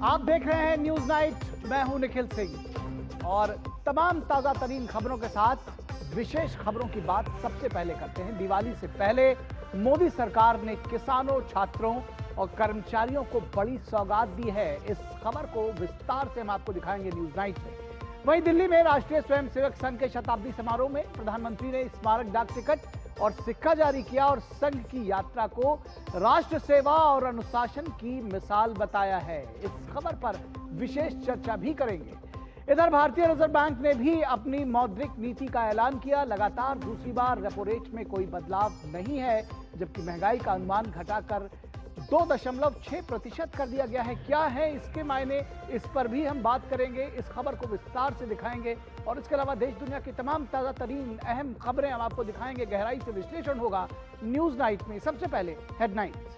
आप देख रहे हैं न्यूज नाइट। मैं हूं निखिल सिंह और तमाम ताजा तरीन खबरों के साथ विशेष खबरों की बात सबसे पहले करते हैं। दिवाली से पहले मोदी सरकार ने किसानों, छात्रों और कर्मचारियों को बड़ी सौगात दी है। इस खबर को विस्तार से हम आपको दिखाएंगे न्यूज नाइट में। वहीं दिल्ली में राष्ट्रीय स्वयंसेवक संघ के शताब्दी समारोह में प्रधानमंत्री ने स्मारक डाक टिकट और सिक्का जारी किया और संघ की यात्रा को राष्ट्र सेवा और अनुशासन की मिसाल बताया है। इस खबर पर विशेष चर्चा भी करेंगे। इधर भारतीय रिजर्व बैंक ने भी अपनी मौद्रिक नीति का ऐलान किया। लगातार दूसरी बार रेपो रेट में कोई बदलाव नहीं है, जबकि महंगाई का अनुमान घटाकर 2.6% कर दिया गया है। क्या है इसके मायने, इस पर भी हम बात करेंगे। इस खबर को विस्तार से दिखाएंगे और इसके अलावा देश दुनिया की तमाम ताजा तरीन अहम खबरें हम आपको दिखाएंगे। गहराई से विश्लेषण होगा न्यूज नाइट में। सबसे पहले हेडलाइंस।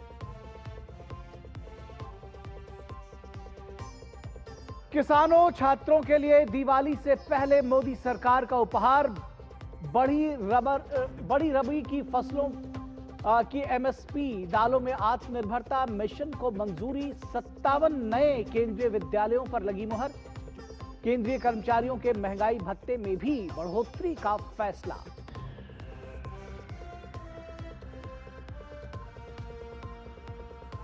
किसानों, छात्रों के लिए दिवाली से पहले मोदी सरकार का उपहार, बड़ी रबी की फसलों की एमएसपी, दालों में आत्मनिर्भरता मिशन को मंजूरी, 57 नए केंद्रीय विद्यालयों पर लगी मुहर, केंद्रीय कर्मचारियों के महंगाई भत्ते में भी बढ़ोतरी का फैसला।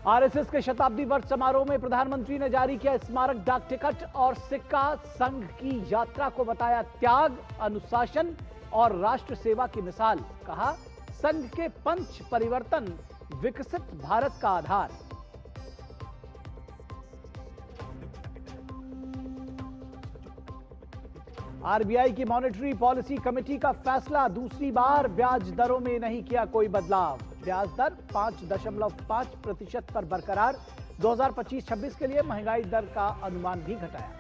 आरएसएस के शताब्दी वर्ष समारोह में प्रधानमंत्री ने जारी किया स्मारक डाक टिकट और सिक्का। संघ की यात्रा को बताया त्याग, अनुशासन और राष्ट्र सेवा की मिसाल। कहा, संघ के पंच परिवर्तन विकसित भारत का आधार। आरबीआई की मॉनेटरी पॉलिसी कमेटी का फैसला, दूसरी बार ब्याज दरों में नहीं किया कोई बदलाव। ब्याज दर 5.5% पर बरकरार। 2025-26 के लिए महंगाई दर का अनुमान भी घटाया।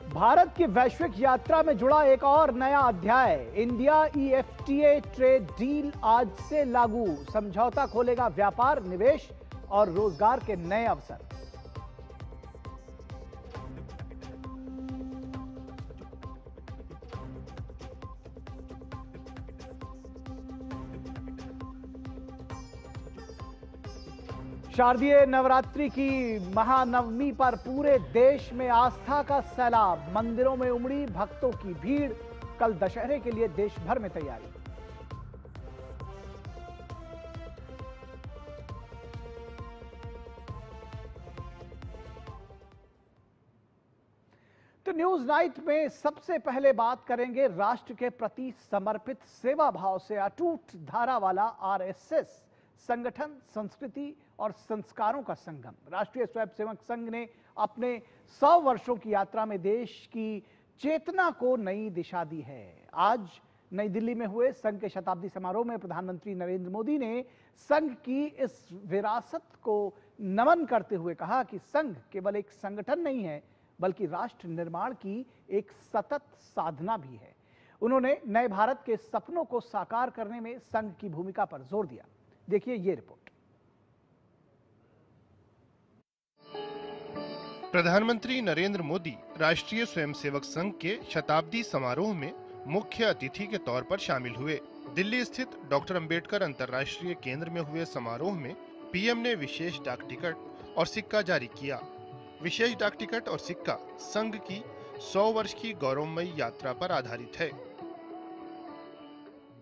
भारत की वैश्विक यात्रा में जुड़ा एक और नया अध्याय। इंडिया ईएफटीए ट्रेड डील आज से लागू। समझौता खोलेगा व्यापार, निवेश और रोजगार के नए अवसर। शारदीय नवरात्रि की महानवमी पर पूरे देश में आस्था का सैलाब। मंदिरों में उमड़ी भक्तों की भीड़। कल दशहरे के लिए देश भर में तैयारी। तो न्यूज नाइट में सबसे पहले बात करेंगे राष्ट्र के प्रति समर्पित सेवा भाव से अटूट धारा वाला आरएसएस संगठन, संस्कृति और संस्कारों का संगम। राष्ट्रीय स्वयंसेवक संघ ने अपने 100 वर्षों की यात्रा में देश की चेतना को नई दिशा दी है। आज नई दिल्ली में हुए संघ के शताब्दी समारोह में प्रधानमंत्री नरेंद्र मोदी ने संघ की इस विरासत को नमन करते हुए कहा कि संघ केवल एक संगठन नहीं है, बल्कि राष्ट्र निर्माण की एक सतत साधना भी है। उन्होंने नए भारत के सपनों को साकार करने में संघ की भूमिका पर जोर दिया। देखिए ये रिपोर्ट। प्रधानमंत्री नरेंद्र मोदी राष्ट्रीय स्वयंसेवक संघ के शताब्दी समारोह में मुख्य अतिथि के तौर पर शामिल हुए। दिल्ली स्थित डॉक्टर अंबेडकर अंतर्राष्ट्रीय केंद्र में हुए समारोह में पीएम ने विशेष डाक टिकट और सिक्का जारी किया। विशेष डाक टिकट और सिक्का संघ की 100 वर्ष की गौरवमयी यात्रा पर आधारित है।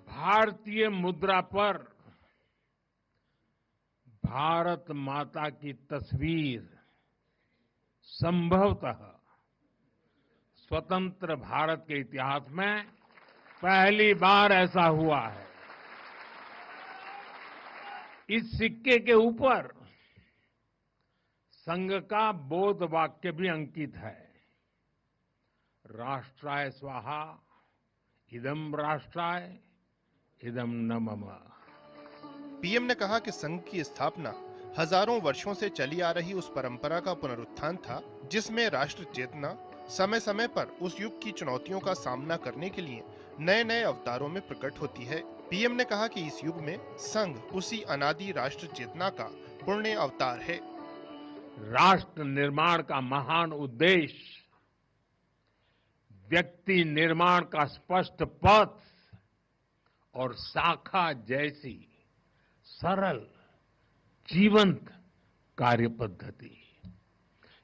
भारतीय मुद्रा पर भारत माता की तस्वीर संभवतः स्वतंत्र भारत के इतिहास में पहली बार ऐसा हुआ है। इस सिक्के के ऊपर संघ का बोध वाक्य भी अंकित है। राष्ट्राय स्वाहा इदम राष्ट्राय इदम न मम। पीएम ने कहा कि संघ की स्थापना हजारों वर्षों से चली आ रही उस परंपरा का पुनरुत्थान था, जिसमें राष्ट्र चेतना समय समय पर उस युग की चुनौतियों का सामना करने के लिए नए नए अवतारों में प्रकट होती है। पीएम ने कहा कि इस युग में संघ उसी अनादि राष्ट्र चेतना का पुण्य अवतार है। राष्ट्र निर्माण का महान उद्देश्य व्यक्ति निर्माण का स्पष्ट पथ और शाखा जैसी सरल जीवंत कार्य पद्धति,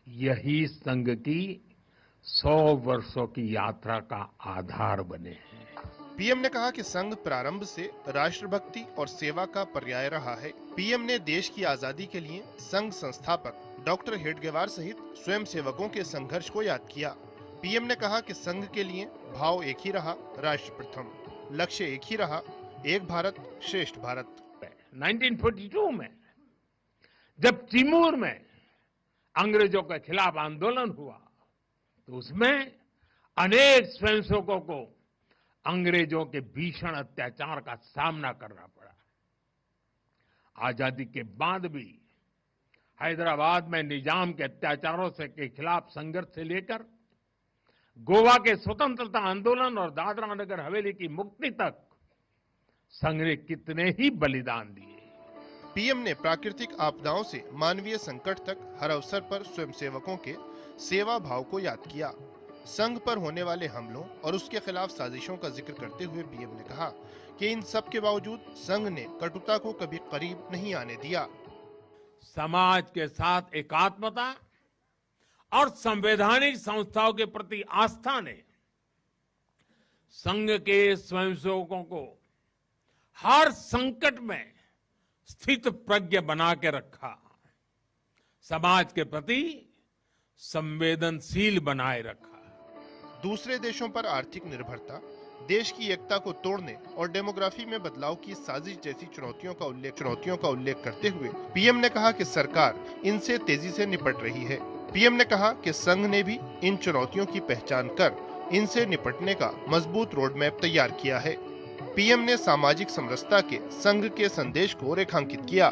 यही संघ की 100 वर्षों की यात्रा का आधार बने हैं। पीएम ने कहा कि संघ प्रारंभ से राष्ट्रभक्ति और सेवा का पर्याय रहा है। पीएम ने देश की आजादी के लिए संघ संस्थापक डॉक्टर हेडगेवार सहित स्वयं सेवकों के संघर्ष को याद किया। पीएम ने कहा कि संघ के लिए भाव एक ही रहा, राष्ट्र प्रथम, लक्ष्य एक ही रहा, एक भारत श्रेष्ठ भारत। 1942 में जब तिमूर में अंग्रेजों के खिलाफ आंदोलन हुआ तो उसमें अनेक स्वयंसेवकों को अंग्रेजों के भीषण अत्याचार का सामना करना पड़ा। आजादी के बाद भी हैदराबाद में निजाम के अत्याचारों के खिलाफ संघर्ष से लेकर गोवा के स्वतंत्रता आंदोलन और दादरा नगर हवेली की मुक्ति तक संघ ने कितने ही बलिदान दिए। पीएम ने प्राकृतिक आपदाओं से मानवीय संकट तक हर अवसर पर स्वयंसेवकों के सेवा भाव को याद किया। संघ पर होने वाले हमलों और उसके खिलाफ साजिशों का जिक्र करते हुए पीएम ने कहा कि इन सब के बावजूद संघ ने कटुता को कभी करीब नहीं आने दिया। समाज के साथ एकात्मता और संवैधानिक संस्थाओं के प्रति आस्था ने संघ के स्वयंसेवकों को हर संकट में स्थित प्रज्ञ बना के रखा, समाज के प्रति संवेदनशील बनाए रखा। दूसरे देशों पर आर्थिक निर्भरता, देश की एकता को तोड़ने और डेमोग्राफी में बदलाव की साजिश जैसी चुनौतियों का उल्लेख करते हुए पीएम ने कहा कि सरकार इनसे तेजी से निपट रही है। पीएम ने कहा कि संघ ने भी इन चुनौतियों की पहचान कर इनसे निपटने का मजबूत रोड मैप तैयार किया है। पीएम ने सामाजिक समरसता के संघ के संदेश को रेखांकित किया।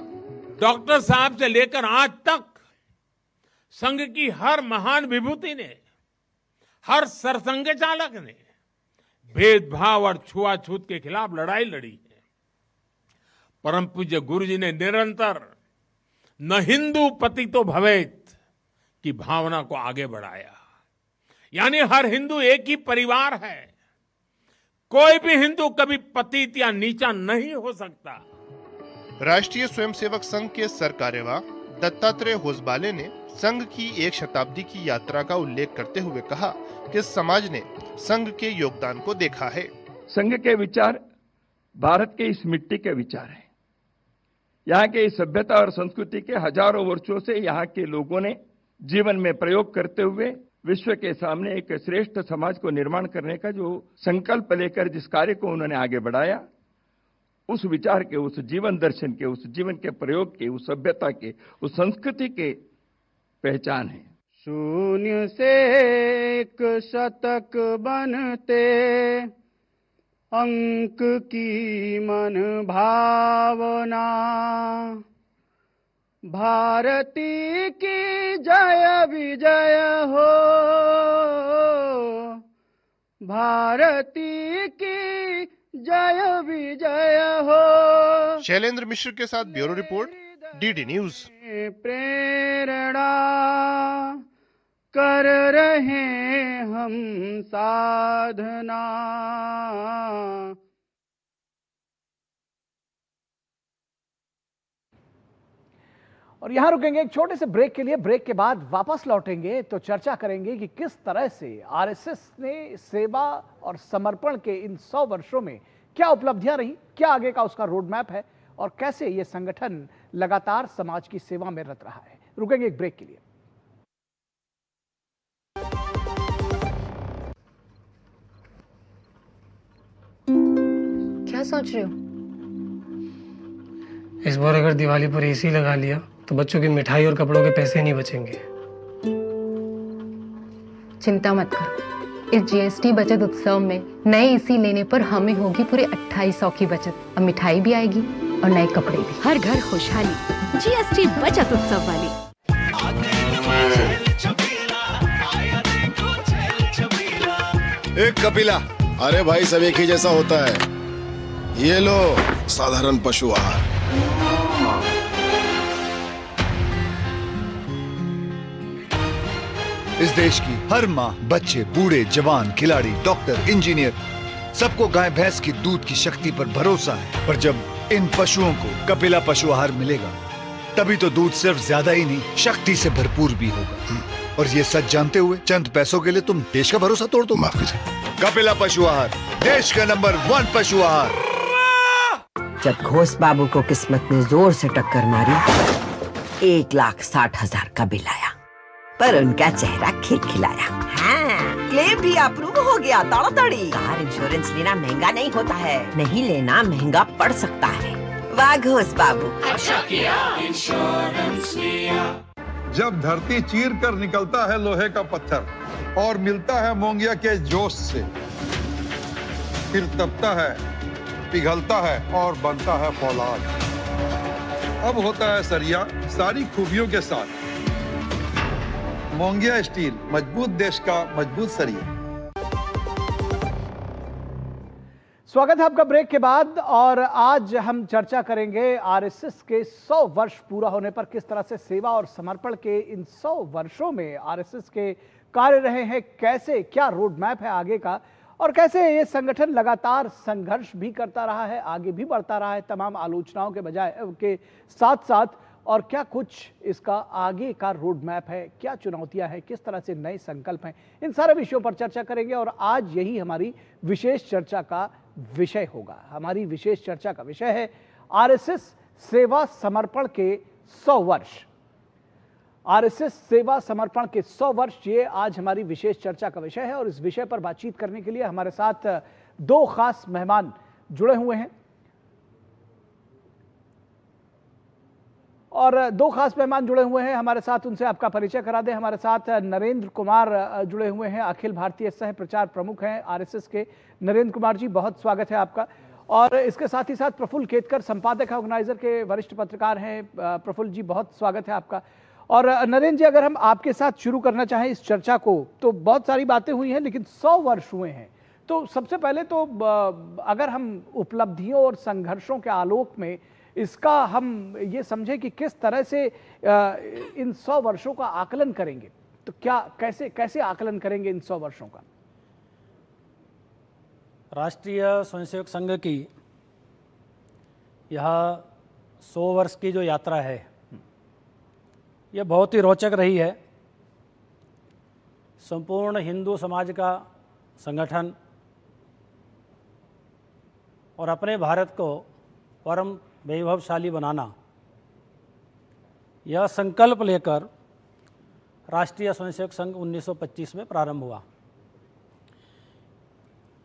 डॉक्टर साहब से लेकर आज तक संघ की हर महान विभूति ने, हर सरसंघ चालक ने भेदभाव और छुआछूत के खिलाफ लड़ाई लड़ी है। परम पूज्य गुरु जी ने निरंतर न हिंदू पतितो भवेत की भावना को आगे बढ़ाया, यानी हर हिंदू एक ही परिवार है, कोई भी हिंदू कभी पतित या नीचा नहीं हो सकता। राष्ट्रीय स्वयंसेवक संघ के सरकार्यवाह दत्तात्रेय होसबाले ने संघ की 1 शताब्दी की यात्रा का उल्लेख करते हुए कहा कि समाज ने संघ के योगदान को देखा है। संघ के विचार भारत के इस मिट्टी के विचार हैं। यहाँ के इस सभ्यता और संस्कृति के हजारों वर्षों से यहाँ के लोगों ने जीवन में प्रयोग करते हुए विश्व के सामने एक श्रेष्ठ समाज को निर्माण करने का जो संकल्प लेकर जिस कार्य को उन्होंने आगे बढ़ाया, उस विचार के, उस जीवन दर्शन के, उस जीवन के प्रयोग के, उस सभ्यता के, उस संस्कृति के पहचान है। शून्य से 1 शतक बनते अंक की मन भावना, भारती की जय विजय हो, भारती की जय विजय हो। शैलेंद्र मिश्र के साथ ब्यूरो रिपोर्ट, डीडी न्यूज। प्रेरणा कर रहे हम साधना। और यहां रुकेंगे एक छोटे से ब्रेक के लिए। ब्रेक के बाद वापस लौटेंगे तो चर्चा करेंगे कि किस तरह से आरएसएस ने सेवा और समर्पण के इन 100 वर्षों में क्या उपलब्धियां रही, क्या आगे का उसका रोड मैप है और कैसे ये संगठन लगातार समाज की सेवा में रत रहा है। रुकेंगे एक ब्रेक के लिए। क्या सोच रहे हो? इस बार अगर दिवाली पर एसी लगा लिया तो बच्चों की मिठाई और कपड़ों के पैसे नहीं बचेंगे। चिंता मत करो, इस जीएसटी बचत उत्सव में नए एसी लेने पर हमें होगी पूरे 2800 की बचत। अब मिठाई भी आएगी और नए कपड़े भी। हर घर खुशहाली, जीएसटी बचत उत्सव वाली। एक कपिला, अरे भाई सब एक ही जैसा होता है। ये लो साधारण पशु आहार। इस देश की हर माँ, बच्चे, बूढ़े, जवान, खिलाड़ी, डॉक्टर, इंजीनियर सबको गाय भैंस की दूध की शक्ति पर भरोसा है, पर जब इन पशुओं को कपिला पशु आहार मिलेगा तभी तो दूध सिर्फ ज्यादा ही नहीं शक्ति से भरपूर भी होगा। और ये सच जानते हुए चंद पैसों के लिए तुम देश का भरोसा तोड़ दो। माफ कीजिए। कपिला पशु आहार, देश का नंबर 1 पशु आहार। जब घोष बाबू को किस्मत ने जोर से टक्कर मारी, 1,60,000 का बिल आया, पर उनका चेहरा खिलखिलाया। हाँ, क्लेम भी अप्रूव हो गया ताड़ाताड़ी। कार इंश्योरेंस लेना महंगा नहीं होता है, नहीं लेना महंगा पड़ सकता है। वाह घोष बाबू, अच्छा किया इंश्योरेंस लिया। जब धरती चीर कर निकलता है लोहे का पत्थर और मिलता है मोंगिया के जोश से, फिर तपता है, पिघलता है और बनता है फौलाद। अब होता है सरिया सारी खूबियों के साथ। मोंगिया स्टील, मजबूत देश का मजबूत सरिया। स्वागत है आपका ब्रेक के बाद। और आज हम चर्चा करेंगे आरएसएस के 100 वर्ष पूरा होने पर किस तरह से सेवा और समर्पण के इन 100 वर्षों में आरएसएस के कार्य रहे हैं, कैसे क्या रोड मैप है आगे का, और कैसे ये संगठन लगातार संघर्ष भी करता रहा है, आगे भी बढ़ता रहा है तमाम आलोचनाओं के बजाय के साथ साथ, और क्या कुछ इसका आगे का रोड मैप है, क्या चुनौतियां हैं, किस तरह से नए संकल्प हैं, इन सारे विषयों पर चर्चा करेंगे। और आज यही हमारी विशेष चर्चा का विषय होगा। हमारी विशेष चर्चा का विषय है आरएसएस सेवा समर्पण के 100 वर्ष। आरएसएस सेवा समर्पण के 100 वर्ष, ये आज हमारी विशेष चर्चा का विषय है। और इस विषय पर बातचीत करने के लिए हमारे साथ 2 खास मेहमान जुड़े हुए हैं। और 2 खास मेहमान जुड़े हुए हैं हमारे साथ, उनसे आपका परिचय करा दें। हमारे साथ नरेंद्र कुमार जुड़े हुए हैं, अखिल भारतीय सह प्रचार प्रमुख हैं आरएसएस के। नरेंद्र कुमार जी, बहुत स्वागत है आपका। और इसके साथ ही साथ प्रफुल्ल केतकर, संपादक ऑर्गेनाइजर के वरिष्ठ पत्रकार हैं। प्रफुल्ल जी, बहुत स्वागत है आपका। और नरेंद्र जी, अगर हम आपके साथ शुरू करना चाहें इस चर्चा को, तो बहुत सारी बातें हुई हैं लेकिन 100 वर्ष हुए हैं, तो सबसे पहले तो अगर हम उपलब्धियों और संघर्षों के आलोक में इसका हम ये समझें कि किस तरह से इन 100 वर्षों का आकलन करेंगे, तो क्या कैसे कैसे आकलन करेंगे इन 100 वर्षों का? राष्ट्रीय स्वयंसेवक संघ की यह 100 वर्ष की जो यात्रा है, यह बहुत ही रोचक रही है। संपूर्ण हिंदू समाज का संगठन और अपने भारत को परम वैभवशाली बनाना, यह संकल्प लेकर राष्ट्रीय स्वयंसेवक संघ 1925 में प्रारंभ हुआ।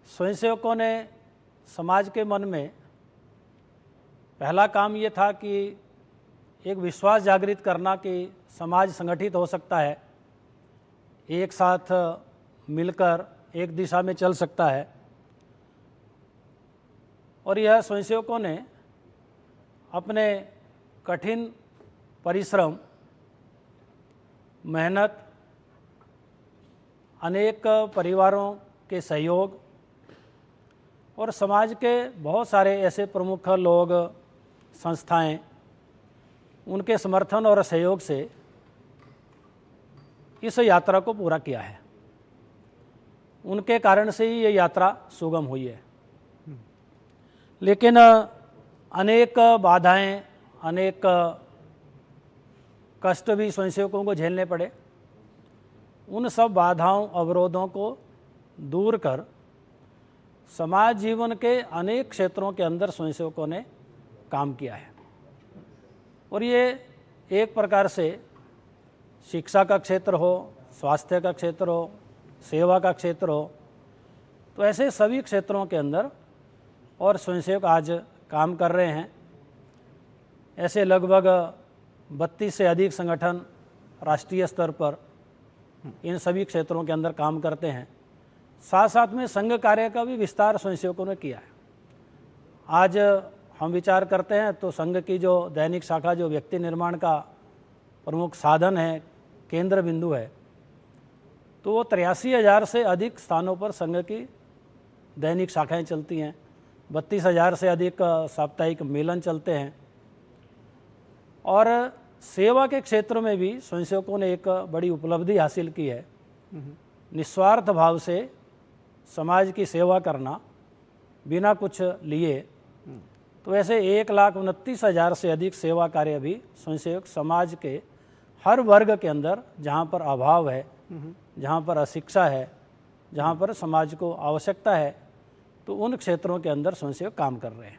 स्वयंसेवकों ने समाज के मन में पहला काम ये था कि एक विश्वास जागृत करना कि समाज संगठित हो सकता है, एक साथ मिलकर एक दिशा में चल सकता है। और यह स्वयंसेवकों ने अपने कठिन परिश्रम, मेहनत, अनेक परिवारों के सहयोग और समाज के बहुत सारे ऐसे प्रमुख लोग, संस्थाएं, उनके समर्थन और सहयोग से इस यात्रा को पूरा किया है। उनके कारण से ही ये यात्रा सुगम हुई है। लेकिन अनेक बाधाएं, अनेक कष्ट भी स्वयंसेवकों को झेलने पड़े। उन सब बाधाओं, अवरोधों को दूर कर समाज जीवन के अनेक क्षेत्रों के अंदर स्वयंसेवकों ने काम किया है। और ये एक प्रकार से शिक्षा का क्षेत्र हो, स्वास्थ्य का क्षेत्र हो, सेवा का क्षेत्र हो, तो ऐसे सभी क्षेत्रों के अंदर और स्वयंसेवक आज काम कर रहे हैं। ऐसे लगभग 32 से अधिक संगठन राष्ट्रीय स्तर पर इन सभी क्षेत्रों के अंदर काम करते हैं। साथ साथ में संघ कार्य का भी विस्तार स्वयंसेवकों ने किया है। आज हम विचार करते हैं तो संघ की जो दैनिक शाखा, जो व्यक्ति निर्माण का प्रमुख साधन है, केंद्र बिंदु है, तो वो 83,000 से अधिक स्थानों पर संघ की दैनिक शाखाएं चलती हैं। 32,000 से अधिक साप्ताहिक मेलन चलते हैं। और सेवा के क्षेत्र में भी स्वयंसेवकों ने एक बड़ी उपलब्धि हासिल की है। निस्वार्थ भाव से समाज की सेवा करना बिना कुछ लिए। तो ऐसे 1,29,000 से अधिक सेवा कार्य भी स्वयंसेवक समाज के हर वर्ग के अंदर, जहाँ पर अभाव है, जहाँ पर अशिक्षा है, जहाँ पर समाज को आवश्यकता है, तो उन क्षेत्रों के अंदर स्वयंसेवक काम कर रहे हैं।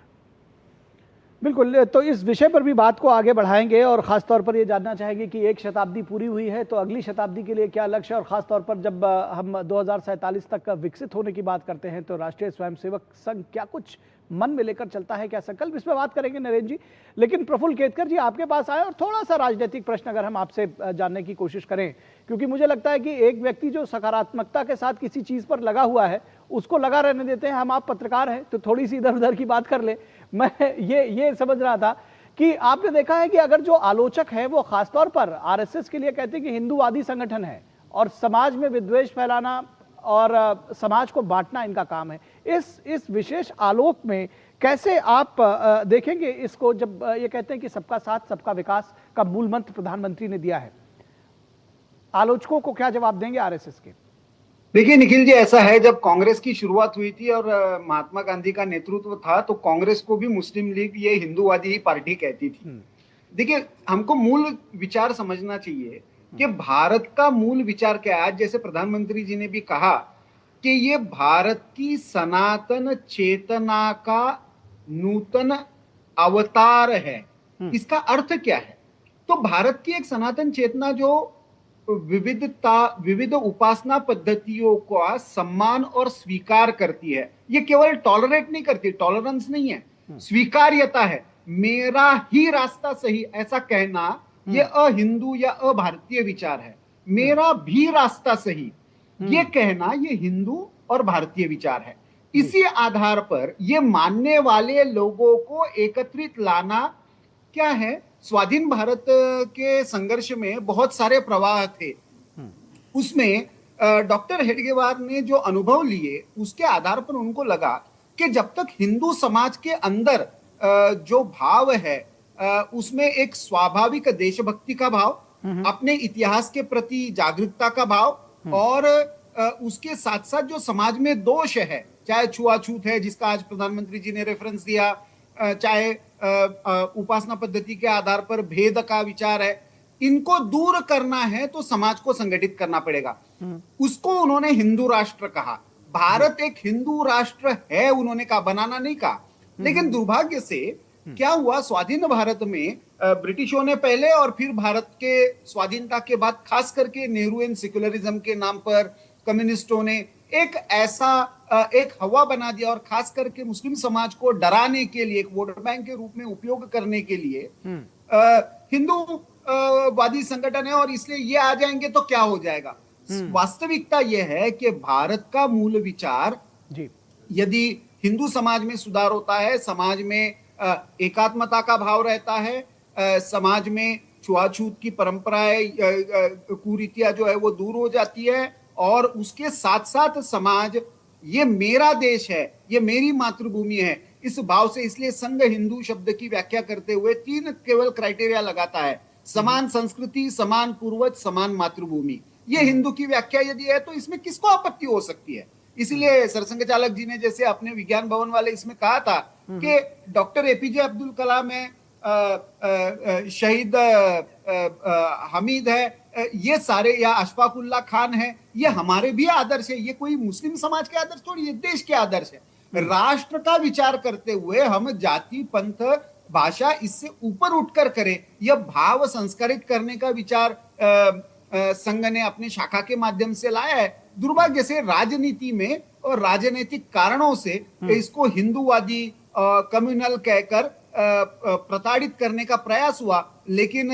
बिल्कुल, तो इस विषय पर भी बात को आगे बढ़ाएंगे और ख़ास तौर पर ये जानना चाहेंगे कि एक शताब्दी पूरी हुई है तो अगली शताब्दी के लिए क्या लक्ष्य है, और ख़ास तौर पर जब हम 2047 तक विकसित होने की बात करते हैं तो राष्ट्रीय स्वयंसेवक संघ क्या कुछ मन में लेकर चलता है, क्या संकल्प, इस पर बात करेंगे नरेंद्र जी। लेकिन प्रफुल्ल केतकर जी आपके पास आए और थोड़ा सा राजनीतिक प्रश्न अगर हम आपसे जानने की कोशिश करें, क्योंकि मुझे लगता है कि एक व्यक्ति जो सकारात्मकता के साथ किसी चीज़ पर लगा हुआ है उसको लगा रहने देते हैं। हम आप पत्रकार हैं तो थोड़ी सी इधर उधर की बात कर ले। मैं ये समझ रहा था कि आपने देखा है कि अगर जो आलोचक है वो खासतौर पर आरएसएस के लिए कहते हैं कि हिंदूवादी संगठन है और समाज में विद्वेष फैलाना और समाज को बांटना इनका काम है, इस विशेष आलोक में कैसे आप देखेंगे इसको, जब ये कहते हैं कि सबका साथ सबका विकास का मूल मंत्र प्रधानमंत्री ने दिया है, आलोचकों को क्या जवाब देंगे आरएसएस के? देखिए निखिल जी, ऐसा है, जब कांग्रेस की शुरुआत हुई थी और महात्मा गांधी का नेतृत्व था तो कांग्रेस को भी मुस्लिम लीग ये हिंदूवादी ही पार्टी कहती थी। देखिए, हमको मूल विचार समझना चाहिए कि भारत का मूल विचार क्या है। आज जैसे प्रधानमंत्री जी ने भी कहा कि ये भारत की सनातन चेतना का नूतन अवतार है। इसका अर्थ क्या है? तो भारत की एक सनातन चेतना जो विविध उपासना पद्धतियों का सम्मान और स्वीकार करती है, ये केवल टॉलरेट नहीं करती, टॉलरेंस नहीं है, स्वीकार्यता है। मेरा ही रास्ता सही ऐसा कहना ये अहिंदू या अभारतीय विचार है। मेरा भी रास्ता सही ये कहना ये हिंदू और भारतीय विचार है। इसी आधार पर ये मानने वाले लोगों को एकत्रित लाना क्या है। स्वाधीन भारत के संघर्ष में बहुत सारे प्रवाह थे, उसमें डॉक्टर हेडगेवार ने जो अनुभव लिए उसके आधार पर उनको लगा कि जब तक हिंदू समाज के अंदर जो भाव है उसमें एक स्वाभाविक देशभक्ति का भाव, अपने इतिहास के प्रति जागरूकता का भाव और उसके साथ साथ जो समाज में दोष है, चाहे छुआछूत है जिसका आज प्रधानमंत्री जी ने रेफरेंस दिया, चाहे उपासना पद्धति के आधार पर भेद का विचार है, इनको दूर करना है तो समाज को संगठित करना पड़ेगा। उसको उन्होंने हिंदू राष्ट्र कहा। भारत एक हिंदू राष्ट्र है उन्होंने कहा, बनाना नहीं कहा। लेकिन दुर्भाग्य से क्या हुआ, स्वाधीन भारत में ब्रिटिशों ने पहले और फिर भारत के स्वाधीनता के बाद खास करके नेहरूएन सेक्युलरिज्म के नाम पर कम्युनिस्टों ने एक ऐसा एक हवा बना दिया और खास करके मुस्लिम समाज को डराने के लिए, एक वोट बैंक के रूप में उपयोग करने के लिए हिंदू वादी संगठन है और इसलिए ये आ जाएंगे तो क्या हो जाएगा। वास्तविकता यह है कि भारत का मूल विचार, यदि हिंदू समाज में सुधार होता है, समाज में एकात्मता का भाव रहता है, समाज में छुआछूत की परंपराएं कुरीतियां जो है वो दूर हो जाती है और उसके साथ साथ समाज ये मेरा देश है, ये मेरी मातृभूमि है, इस भाव से, इसलिए संघ हिंदू शब्द की व्याख्या करते हुए 3 केवल क्राइटेरिया लगाता है, समान संस्कृति, समान पूर्वज, समान मातृभूमि। ये हिंदू की व्याख्या यदि है तो इसमें किसको आपत्ति हो सकती है। इसलिए सरसंघ चालक जी ने जैसे अपने विज्ञान भवन वाले इसमें कहा था कि डॉक्टर एपीजे अब्दुल कलाम है, शहीद हमीद है, ये सारे, या अशफाक उल्लाह खान है, ये हमारे भी आदर्श है। ये कोई मुस्लिम समाज के आदर्श थोड़ी, ये देश के आदर्श है। राष्ट्र का विचार करते हुए हम जाति, पंथ, भाषा इससे ऊपर उठकर करें, यह भाव संस्कारित करने का विचार संघ ने अपने शाखा के माध्यम से लाया है। दुर्भाग्य से राजनीति में और राजनीतिक कारणों से इसको हिंदूवादी कम्युनल कहकर प्रताड़ित करने का प्रयास हुआ, लेकिन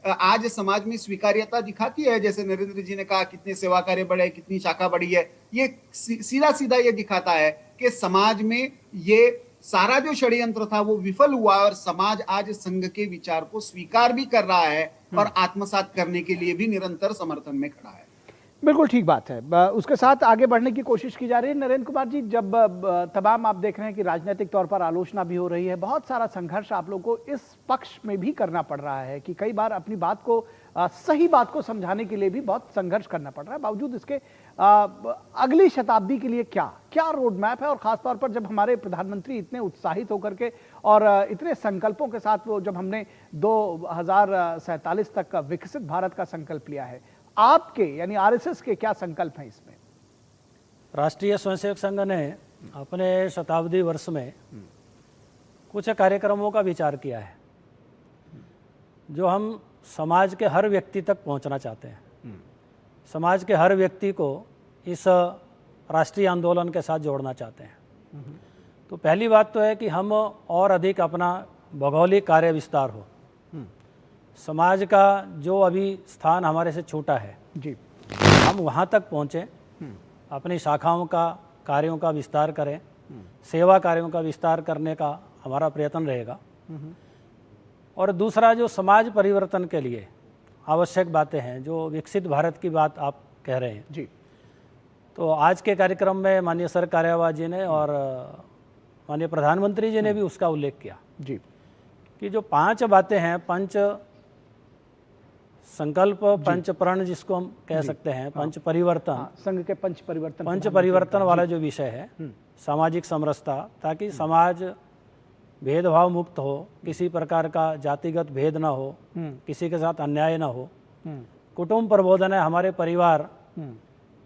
आज समाज में स्वीकार्यता दिखाती है। जैसे नरेंद्र जी ने कहा कितने सेवा कार्य बढ़े, कितनी शाखा बढ़ी है, ये सीधा सीधा ये दिखाता है कि समाज में ये सारा जो षड्यंत्र था वो विफल हुआ और समाज आज संघ के विचार को स्वीकार भी कर रहा है और आत्मसात करने के लिए भी निरंतर समर्थन में खड़ा है। बिल्कुल ठीक बात है। उसके साथ आगे बढ़ने की कोशिश की जा रही है। नरेंद्र कुमार जी, जब तमाम आप देख रहे हैं कि राजनीतिक तौर पर आलोचना भी हो रही है, बहुत सारा संघर्ष आप लोगों को इस पक्ष में भी करना पड़ रहा है कि कई बार अपनी बात को सही बात को समझाने के लिए भी बहुत संघर्ष करना पड़ रहा है। बावजूद इसके अगली शताब्दी के लिए क्या क्या रोड मैप है, और खासतौर पर जब हमारे प्रधानमंत्री इतने उत्साहित होकर के और इतने संकल्पों के साथ वो जब हमने 2047 तक का विकसित भारत का संकल्प लिया है, आपके यानी आरएसएस के क्या संकल्प हैं इसमें? राष्ट्रीय स्वयंसेवक संघ ने अपने शताब्दी वर्ष में कुछ कार्यक्रमों का विचार किया है जो हम समाज के हर व्यक्ति तक पहुंचना चाहते हैं। समाज के हर व्यक्ति को इस राष्ट्रीय आंदोलन के साथ जोड़ना चाहते हैं। तो पहली बात तो है कि हम और अधिक अपना भौगोलिक कार्य विस्तार हो, समाज का जो अभी स्थान हमारे से छूटा है जी, हम वहाँ तक पहुँचें, अपनी शाखाओं का कार्यों का विस्तार करें, सेवा कार्यों का विस्तार करने का हमारा प्रयत्न रहेगा। और दूसरा, जो समाज परिवर्तन के लिए आवश्यक बातें हैं, जो विकसित भारत की बात आप कह रहे हैं जी, तो आज के कार्यक्रम में माननीय सर कार्यवाह जी ने और माननीय प्रधानमंत्री जी ने भी उसका उल्लेख किया जी कि जो 5 बातें हैं, पंच संकल्प, पंच प्रण जिसको हम कह सकते हैं, पंच परिवर्तन, संघ के पंच परिवर्तन वाला जो विषय है, सामाजिक समरसता, ताकि समाज भेदभाव मुक्त हो, किसी प्रकार का जातिगत भेद ना हो, किसी के साथ अन्याय ना हो, कुटुंब प्रबोधन है, हमारे परिवार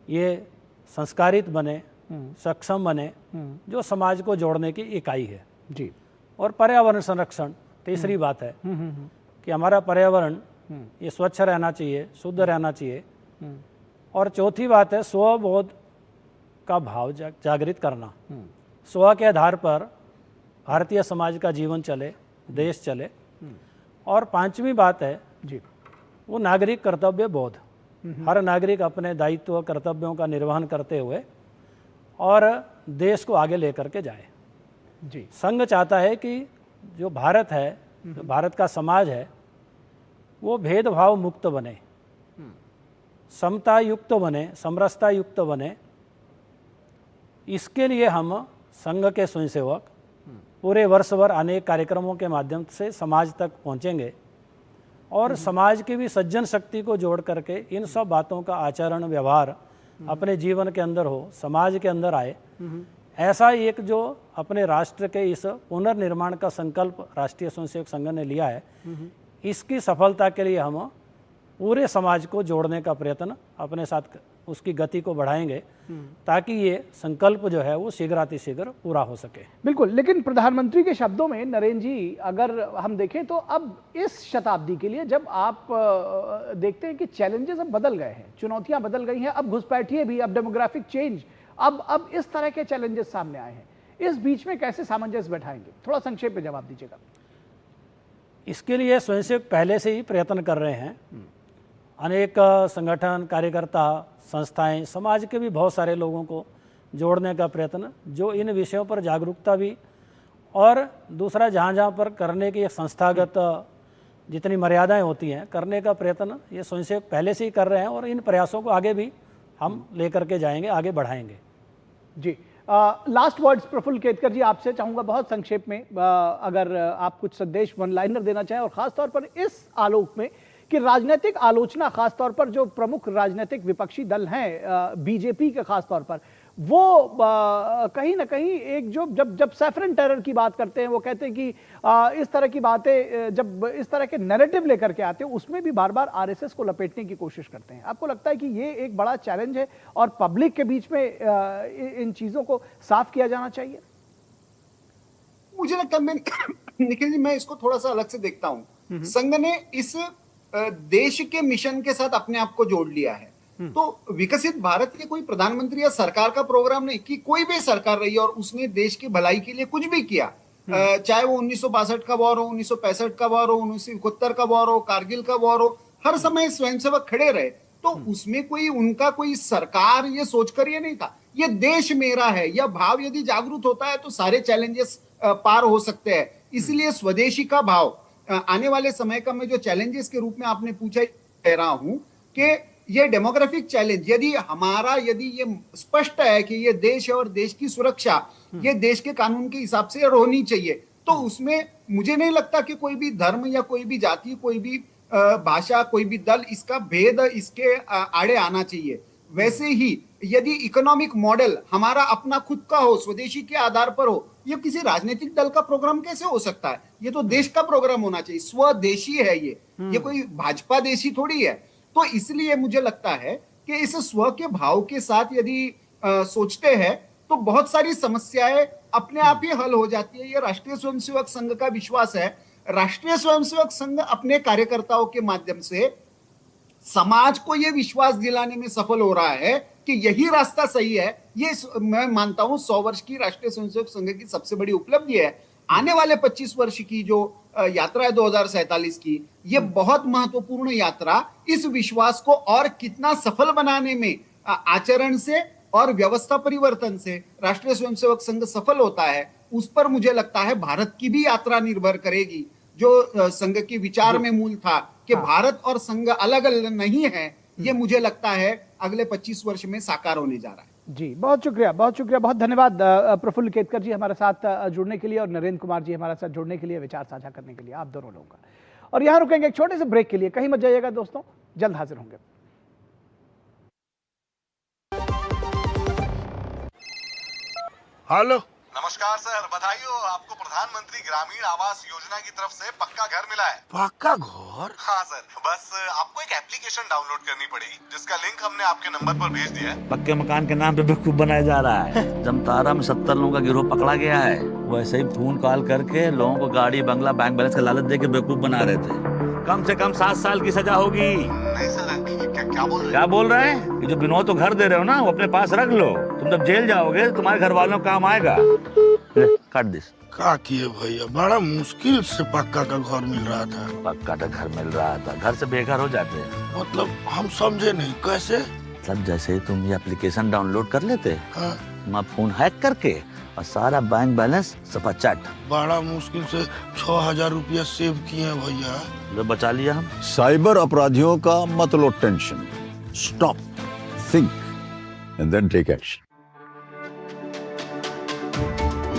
ये संस्कारित बने, सक्षम बने, जो समाज को जोड़ने की इकाई है जी। और पर्यावरण संरक्षण तीसरी बात है कि हमारा पर्यावरण ये स्वच्छ रहना चाहिए, शुद्ध रहना चाहिए। और चौथी बात है स्वबोध का भाव जागृत करना, स्व के आधार पर भारतीय समाज का जीवन चले, देश चले। और 5वीं बात है जी, वो नागरिक कर्तव्य बोध, हर नागरिक अपने दायित्व कर्तव्यों का निर्वहन करते हुए और देश को आगे लेकर के जाए जी। संघ चाहता है कि जो भारत है, जो भारत का समाज है, वो भेदभाव मुक्त बने, समता युक्त बने, समरसता युक्त बने। इसके लिए हम संघ के स्वयंसेवक पूरे वर्ष भर अनेक कार्यक्रमों के माध्यम से समाज तक पहुंचेंगे और समाज की भी सज्जन शक्ति को जोड़ करके इन सब बातों का आचरण व्यवहार अपने जीवन के अंदर हो, समाज के अंदर आए। ऐसा एक जो अपने राष्ट्र के इस पुनर्निर्माण का संकल्प राष्ट्रीय स्वयंसेवक संघ ने लिया है, इसकी सफलता के लिए हम पूरे समाज को जोड़ने का प्रयत्न अपने साथ उसकी गति को बढ़ाएंगे ताकि ये संकल्प जो है वो शीघ्रातिशीघ्र पूरा हो सके। बिल्कुल, लेकिन प्रधानमंत्री के शब्दों में नरेंद्र जी अगर हम देखें तो अब इस शताब्दी के लिए जब आप देखते हैं कि चैलेंजेस अब बदल गए हैं, चुनौतियां बदल गई हैं, अब घुसपैठिए भी, अब डेमोग्राफिक चेंज, अब इस तरह के चैलेंजेस सामने आए हैं, इस बीच में कैसे सामंजस्य बैठाएंगे? थोड़ा संक्षेप में जवाब दीजिएगा। इसके लिए स्वयंसेवक पहले से ही प्रयत्न कर रहे हैं। अनेक संगठन, कार्यकर्ता, संस्थाएं, समाज के भी बहुत सारे लोगों को जोड़ने का प्रयत्न, जो इन विषयों पर जागरूकता भी और दूसरा जहाँ जहाँ पर करने की संस्थागत जितनी मर्यादाएं होती हैं करने का प्रयत्न ये स्वयंसेवक पहले से ही कर रहे हैं और इन प्रयासों को आगे भी हम लेकर के जाएंगे, आगे बढ़ाएंगे। जी, लास्ट वर्ड्स प्रफुल्ल केतकर जी, आपसे चाहूंगा बहुत संक्षेप में अगर आप कुछ संदेश वन लाइनर देना चाहें, और खासतौर पर इस आलोक में कि राजनीतिक आलोचना खासतौर पर जो प्रमुख राजनीतिक विपक्षी दल हैं बीजेपी के खासतौर पर, वो कहीं ना कहीं एक जो जब सैफरन टेरर की बात करते हैं वो कहते हैं कि इस तरह की बातें जब इस तरह के नैरेटिव लेकर के आते हैं उसमें भी बार बार आरएसएस को लपेटने की कोशिश करते हैं। आपको लगता है कि ये एक बड़ा चैलेंज है और पब्लिक के बीच में इन चीजों को साफ किया जाना चाहिए? मुझे लगता है निखिल जी, मैं इसको थोड़ा सा अलग से देखता हूं। संघ ने इस देश के मिशन के साथ अपने आप को जोड़ लिया है। तो विकसित भारत के कोई प्रधानमंत्री या सरकार का प्रोग्राम नहीं कि कोई भी सरकार रही और उसने देश की भलाई के लिए कुछ भी किया, चाहे वो 1962 का वॉर हो, 1965 का वॉर हो, 1971 का वॉर हो, कारगिल का वॉर हो, हर समय स्वयंसेवक खड़े रहे। तो उसमें कोई उनका कोई सरकार ये सोचकर ये नहीं था ये देश मेरा है, यह भाव यदि जागरूक होता है तो सारे चैलेंजेस पार हो सकते हैं। इसलिए स्वदेशी का भाव आने वाले समय का मैं जो चैलेंजेस के रूप में आपने पूछा कह रहा हूं कि ये डेमोग्राफिक चैलेंज, यदि ये स्पष्ट है कि ये देश और देश की सुरक्षा ये देश के कानून के हिसाब से होनी चाहिए, तो उसमें मुझे नहीं लगता कि कोई भी धर्म या कोई भी जाति, कोई भी भाषा, कोई भी दल इसका भेद इसके आड़े आना चाहिए। वैसे ही यदि इकोनॉमिक मॉडल हमारा अपना खुद का हो, स्वदेशी के आधार पर हो, ये किसी राजनीतिक दल का प्रोग्राम कैसे हो सकता है? ये तो देश का प्रोग्राम होना चाहिए, स्वदेशी है ये कोई भाजपा देशी थोड़ी है। तो इसलिए मुझे लगता है कि इस स्व के भाव के साथ यदि सोचते हैं तो बहुत सारी समस्याएं अपने आप ही हल हो जाती है। ये राष्ट्रीय स्वयंसेवक संघ का विश्वास है। राष्ट्रीय स्वयंसेवक संघ अपने कार्यकर्ताओं के माध्यम से समाज को यह विश्वास दिलाने में सफल हो रहा है कि यही रास्ता सही है। ये मैं मानता हूं 100 वर्ष की राष्ट्रीय स्वयंसेवक संघ की सबसे बड़ी उपलब्धि है। आने वाले 25 वर्ष की जो यात्रा है 2047 की, ये बहुत महत्वपूर्ण यात्रा इस विश्वास को और कितना सफल बनाने में आचरण से और व्यवस्था परिवर्तन से राष्ट्रीय स्वयंसेवक संघ सफल होता है, उस पर मुझे लगता है भारत की भी यात्रा निर्भर करेगी। जो संघ के विचार में मूल था कि भारत और संघ अलग अलग नहीं है, ये मुझे लगता है अगले 25 वर्ष में साकार होने जा रहा है। जी, बहुत शुक्रिया, बहुत धन्यवाद प्रफुल्ल केतकर जी हमारे साथ जुड़ने के लिए और नरेंद्र कुमार जी हमारे साथ जुड़ने के लिए, विचार साझा करने के लिए, आप दोनों लोगों का। और यहां रुकेंगे एक छोटे से ब्रेक के लिए, कहीं मत जाइएगा दोस्तों, जल्द हाजिर होंगे। हेलो, नमस्कार सर, बधाई हो, आपको प्रधानमंत्री ग्रामीण आवास योजना की तरफ से पक्का घर मिला है। पक्का घर? हाँ सर, बस आपको एक एप्लीकेशन डाउनलोड करनी पड़ेगी, जिसका लिंक हमने आपके नंबर पर भेज दिया है। पक्के मकान के नाम पे बेवकूफ बनाया जा रहा है। जमतारा में 70 लोगों का गिरोह पकड़ा गया है, वैसे ही फोन कॉल करके लोगों को गाड़ी, बंगला, बैंक बैलेंस का लालच दे के बेवकूफ बना रहे थे। कम से कम 7 साल की सजा होगी। नहीं सर, क्या बोल रहे हैं? ये जो विनोद तो घर दे रहे हो ना, वो अपने पास रख लो। तुम जब जेल जाओगे तुम्हारे घर वालों को काम आएगा। काट दिस। क्या किए भैया, बड़ा मुश्किल से पक्का का घर मिल रहा था। पक्का का घर मिल रहा था, घर से बेघर हो जाते हैं। मतलब हम समझे नहीं, कैसे? सब जैसे तुम ये एप्लीकेशन डाउनलोड कर लेते, हाँ। तुम फोन हैक करके और सारा बैंक बैलेंस सफा चट। बड़ा मुश्किल से 6000 रुपया सेव किए हैं भैया। जो बचा लिया हम। साइबर अपराधियों का मत लो tension, stop, think and then take action.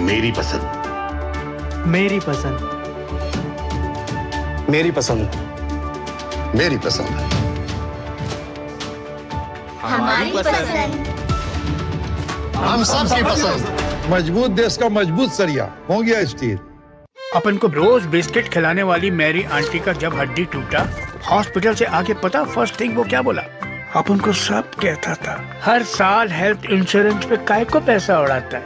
मेरी पसंद, मेरी पसंद, मेरी पसंद, मेरी पसंद, हमारी पसंद, हम सबकी पसंद। मजबूत देश का मजबूत सरिया हो गया स्टील। अपन को रोज बिस्किट खिलाने वाली मेरी आंटी का जब हड्डी टूटा, हॉस्पिटल से आके पता फर्स्ट थिंग वो क्या बोला? अपन को सब कहता था हर साल हेल्थ इंश्योरेंस पे काय को पैसा उड़ाता है।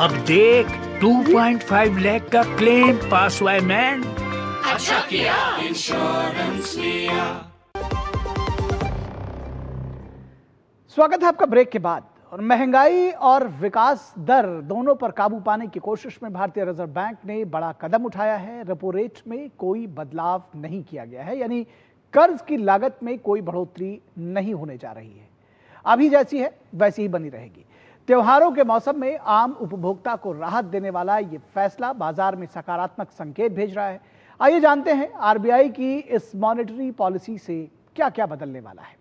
अब देख 2.5 लाख का क्लेम पास हुआ है मैन। अच्छा किया इंश्योरेंस लिया। स्वागत है आपका ब्रेक के बाद। और महंगाई और विकास दर दोनों पर काबू पाने की कोशिश में भारतीय रिजर्व बैंक ने बड़ा कदम उठाया है। रेपो रेट में कोई बदलाव नहीं किया गया है, यानी कर्ज की लागत में कोई बढ़ोतरी नहीं होने जा रही है। अभी जैसी है वैसी ही बनी रहेगी। त्योहारों के मौसम में आम उपभोक्ता को राहत देने वाला ये फैसला बाजार में सकारात्मक संकेत भेज रहा है। आइए जानते हैं आरबीआई की इस मॉनेटरी पॉलिसी से क्या क्या बदलने वाला है।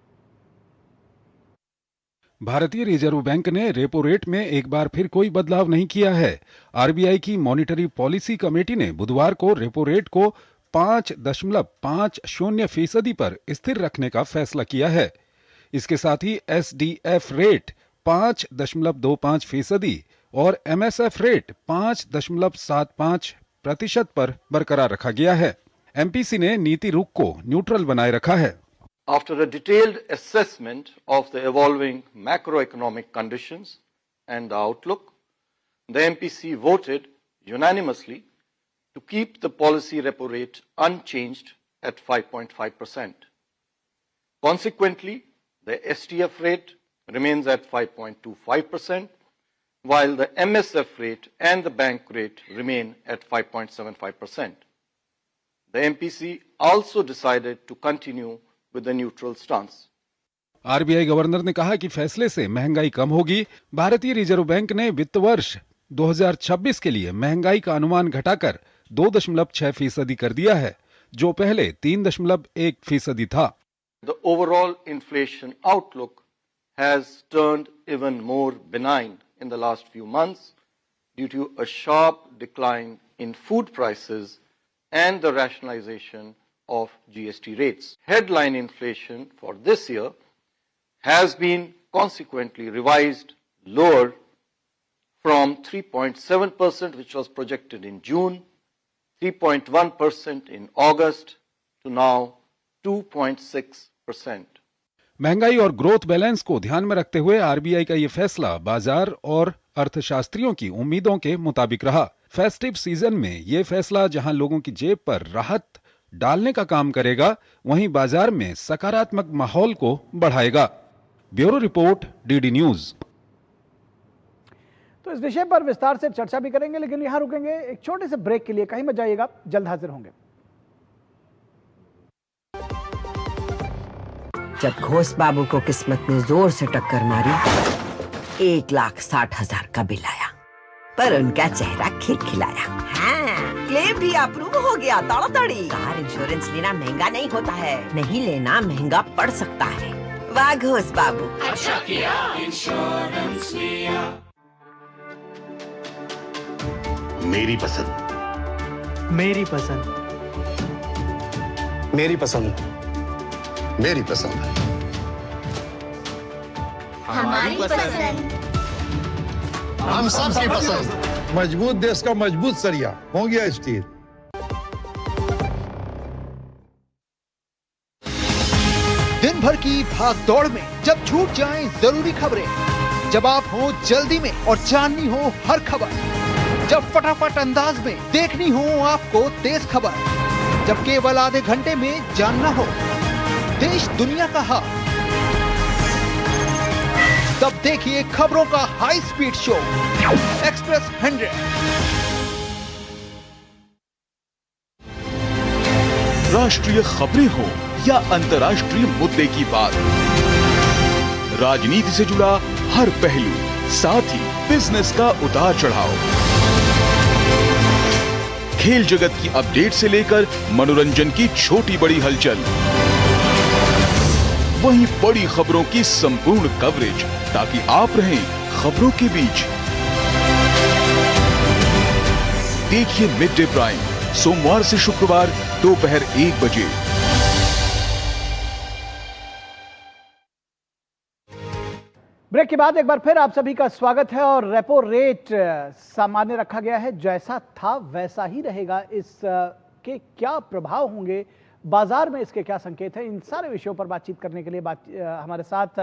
भारतीय रिजर्व बैंक ने रेपो रेट में एक बार फिर कोई बदलाव नहीं किया है। आरबीआई की मॉनेटरी पॉलिसी कमेटी ने बुधवार को रेपो रेट को 5.50% पर स्थिर रखने का फैसला किया है। इसके साथ ही एसडीएफ रेट 5.25% और एमएसएफ रेट 5.75% पर बरकरार रखा गया है। एमपीसी ने नीति रुख को न्यूट्रल बनाए रखा है। After a detailed assessment of the evolving macroeconomic conditions and the outlook, the MPC voted unanimously to keep the policy repo rate unchanged at 5.5%. Consequently, the STF rate remains at 5.25%, while the MSF rate and the bank rate remain at 5.75%. The MPC also decided to continue with a neutral stance. RBI governor ने कहा कि फैसले से महंगाई कम होगी। भारतीय reserve bank ने वित्त वर्ष 2026 के लिए महंगाई का अनुमान घटाकर 2.6% कर दिया है, जो पहले 3.1% था। the overall inflation outlook has turned even more benign in the last few months due to a sharp decline in food prices and the rationalization of GST rates. Headline inflation for this year has been consequently revised lower from 3.7%, which was projected in June, 3.1% in August, to now 2.6%. महंगाई और growth balance को ध्यान में रखते हुए RBI का ये फैसला बाजार और अर्थशास्त्रियों की उम्मीदों के मुताबिक रहा। फेस्टिव सीजन में ये फैसला जहां लोगों की जेब पर राहत डालने का काम करेगा, वहीं बाजार में सकारात्मक माहौल को बढ़ाएगा। Bureau report, DD news. तो इस विषय पर विस्तार से चर्चा भी करेंगे, लेकिन यहां रुकेंगे एक छोटे से ब्रेक के लिए। कहीं मत जाइएगा, जल्द हाजिर होंगे। जब घोष बाबू को किस्मत ने जोर से टक्कर मारी, 1,60,000 का बिल आया, पर उनका चेहरा खिलखिलाया। हाँ, क्लेम भी अप्रूव हो गया ताड़ाताड़ी। कार इंश्योरेंस लेना महंगा नहीं होता है, नहीं लेना महंगा पड़ सकता है। वाह घोष बाबू, अच्छा किया इंश्योरेंस लिया। मेरी पसंद, मेरी पसंद, मेरी पसंद, मेरी पसंद है। हमारी पसंद। हम सबकी पसंद। मजबूत देश का मजबूत सरिया हो गया स्टील। दिन भर की भाग दौड़ में जब छूट जाएं जरूरी खबरें, जब आप हो जल्दी में और जाननी हो हर खबर, जब फटाफट अंदाज में देखनी हो आपको तेज खबर, जब केवल आधे घंटे में जानना हो देश दुनिया का हाल, तब देखिए खबरों का हाई स्पीड शो एक्सप्रेस 100। राष्ट्रीय खबरें हो या अंतर्राष्ट्रीय मुद्दे की बात, राजनीति से जुड़ा हर पहलू, साथ ही बिजनेस का उतार चढ़ाव, खेल जगत की अपडेट से लेकर मनोरंजन की छोटी बड़ी हलचल, वहीं बड़ी खबरों की संपूर्ण कवरेज, ताकि आप रहें खबरों के बीच। देखिए मिड डे प्राइम सोमवार से शुक्रवार दोपहर 1 बजे। ब्रेक के बाद एक बार फिर आप सभी का स्वागत है। और रेपो रेट सामान्य रखा गया है, जैसा था वैसा ही रहेगा। इसके क्या प्रभाव होंगे, बाजार में इसके क्या संकेत हैं, इन सारे विषयों पर बातचीत करने के लिए हमारे साथ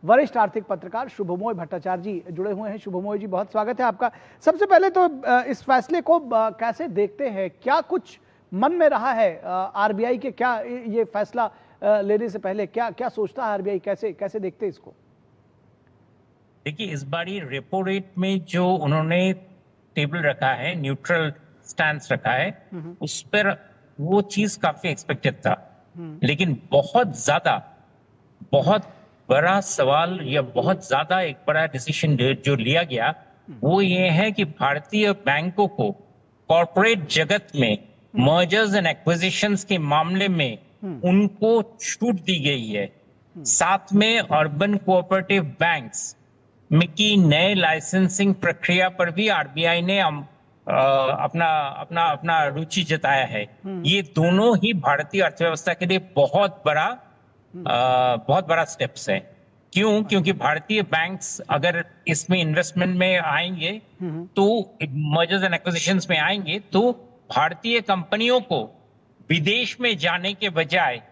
वरिष्ठ आर्थिक पत्रकार शुभमोय भट्टाचार्य जी जुड़े हुए हैं। शुभमोय जी, बहुत स्वागत है आपका। सबसे पहले तो इस फैसले को कैसे देखते हैं, क्या कुछ मन में रहा है आरबीआई के, क्या ये फैसला लेने से पहले क्या क्या सोचता है आरबीआई, कैसे देखते हैं इसको? देखिए, इस बारी रेपो रेट में जो उन्होंने टेबल रखा है, न्यूट्रल स्टैंस रखा है, उस पर वो चीज काफी एक्सपेक्टेड था। लेकिन बहुत बड़ा सवाल या बहुत ज्यादा एक बड़ा डिसीजन जो लिया गया वो ये है कि भारतीय बैंकों को कॉर्पोरेट जगत में मर्जर्स एंड एक्विजिशंस के मामले में उनको छूट दी गई है। साथ में अर्बन कोऑपरेटिव बैंक्स की नए लाइसेंसिंग प्रक्रिया पर भी आरबीआई ने अपना रुचि जताया है। ये दोनों ही भारतीय अर्थव्यवस्था के लिए बहुत बड़ा स्टेप्स है। क्यों? क्योंकि भारतीय बैंक्स अगर इसमें इन्वेस्टमेंट में आएंगे तो मर्जर्स एंड एक्विजिशंस में आएंगे तो भारतीय कंपनियों को विदेश में जाने के बजाय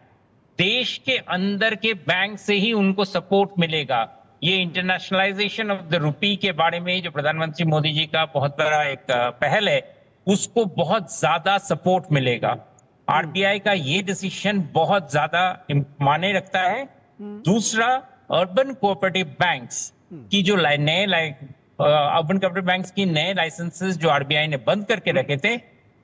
देश के अंदर के बैंक से ही उनको सपोर्ट मिलेगा। ये इंटरनेशनलाइजेशन ऑफ द रुपी के बारे में जो प्रधानमंत्री मोदी जी का बहुत बड़ा एक पहल है, उसको बहुत ज्यादा सपोर्ट मिलेगा। आरबीआई का ये डिसीजन बहुत ज्यादा मायने रखता है। दूसरा, अर्बन कोऑपरेटिव बैंक्स की जो अर्बन कोऑपरेटिव बैंक्स की नए लाइसेंसेस जो आरबीआई ने बंद करके रखे थे,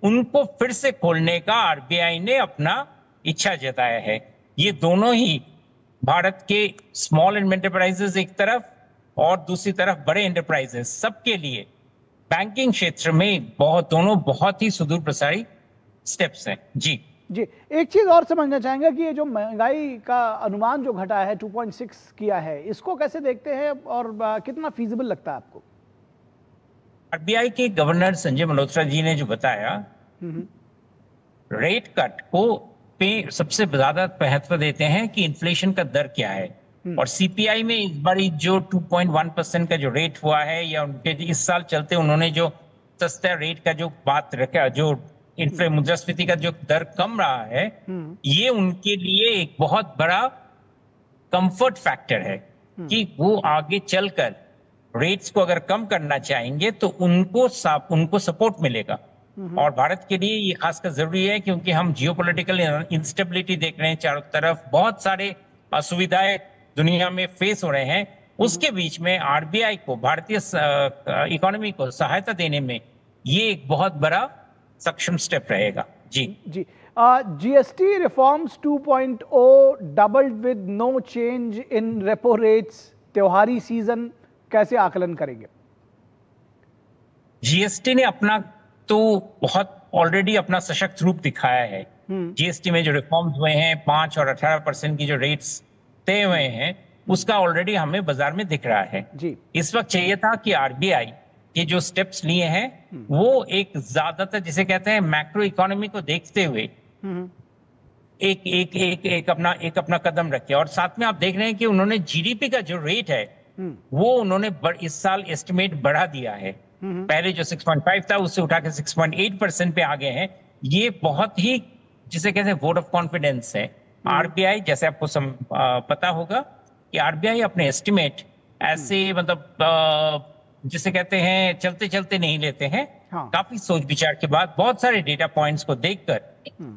उनको फिर से खोलने का आरबीआई ने अपना इच्छा जताया है। ये दोनों ही भारत के स्मॉल एंटरप्राइजेस एक तरफ और दूसरी तरफ बड़े एंटरप्राइजेस, सबके लिए बैंकिंग क्षेत्र में दोनों बहुत ही सुदूर प्रसारी स्टेप्स हैं। जी जी, एक चीज और समझना चाहेंगे कि ये जो महंगाई का अनुमान जो घटा है 2.6 किया है, इसको कैसे देखते हैं और कितना फीजिबल लगता है आपको? आरबीआई के गवर्नर संजय मल्होत्रा जी ने जो बताया, रेट कट को पे सबसे ज्यादा महत्व देते हैं कि इन्फ्लेशन का दर क्या है, और सीपीआई में इस बार जो 2.1% का जो रेट हुआ है, या उनके इस साल चलते उन्होंने जो सस्ता रेट का जो बात रखा, जो मुद्रास्फीति का जो दर कम रहा है, ये उनके लिए एक बहुत बड़ा कंफर्ट फैक्टर है कि वो आगे चलकर रेट्स को अगर कम करना चाहेंगे तो उनको सपोर्ट मिलेगा। और भारत के लिए ये खासकर जरूरी है क्योंकि हम जियोपॉलिटिकल इंस्टेबिलिटी देख रहे हैं, चारों तरफ बहुत सारे असुविधाएं दुनिया में फेस हो रहे हैं। उसके बीच में आरबीआई को भारतीय इकोनॉमी को सहायता देने में ये एक बहुत बड़ा सक्षम स्टेप रहेगा। जी जी, GST reforms 2.0 doubled with no change in repo rates, त्योहारी सीजन कैसे आकलन करेंगे? जीएसटी ने अपना तो बहुत ऑलरेडी अपना सशक्त रूप दिखाया है। जीएसटी में जो रिफॉर्म्स हुए हैं, 5 और 18% की जो रेट्स तय हुए हैं, उसका ऑलरेडी हमें बाजार में दिख रहा है। जी, इस वक्त चाहिए था कि आरबीआई के जो स्टेप्स लिए हैं वो एक ज्यादातर जिसे कहते हैं मैक्रो इकोनॉमी को देखते हुए एक अपना कदम रखे। और साथ में आप देख रहे हैं कि उन्होंने जीडीपी का जो रेट है वो उन्होंने इस साल एस्टिमेट बढ़ा दिया है। पहले जो 6.5 था उससे उठा के 6.8% पे आ गए हैं। ये बहुत ही जिसे कहते हैं वोट ऑफ कॉन्फिडेंस है। आरबीआई, जैसे आपको पता होगा कि आरबीआई अपने एस्टिमेट ऐसे मतलब जिसे कहते हैं चलते चलते नहीं लेते हैं। काफी सोच विचार के बाद बहुत सारे डेटा पॉइंट्स को देखकर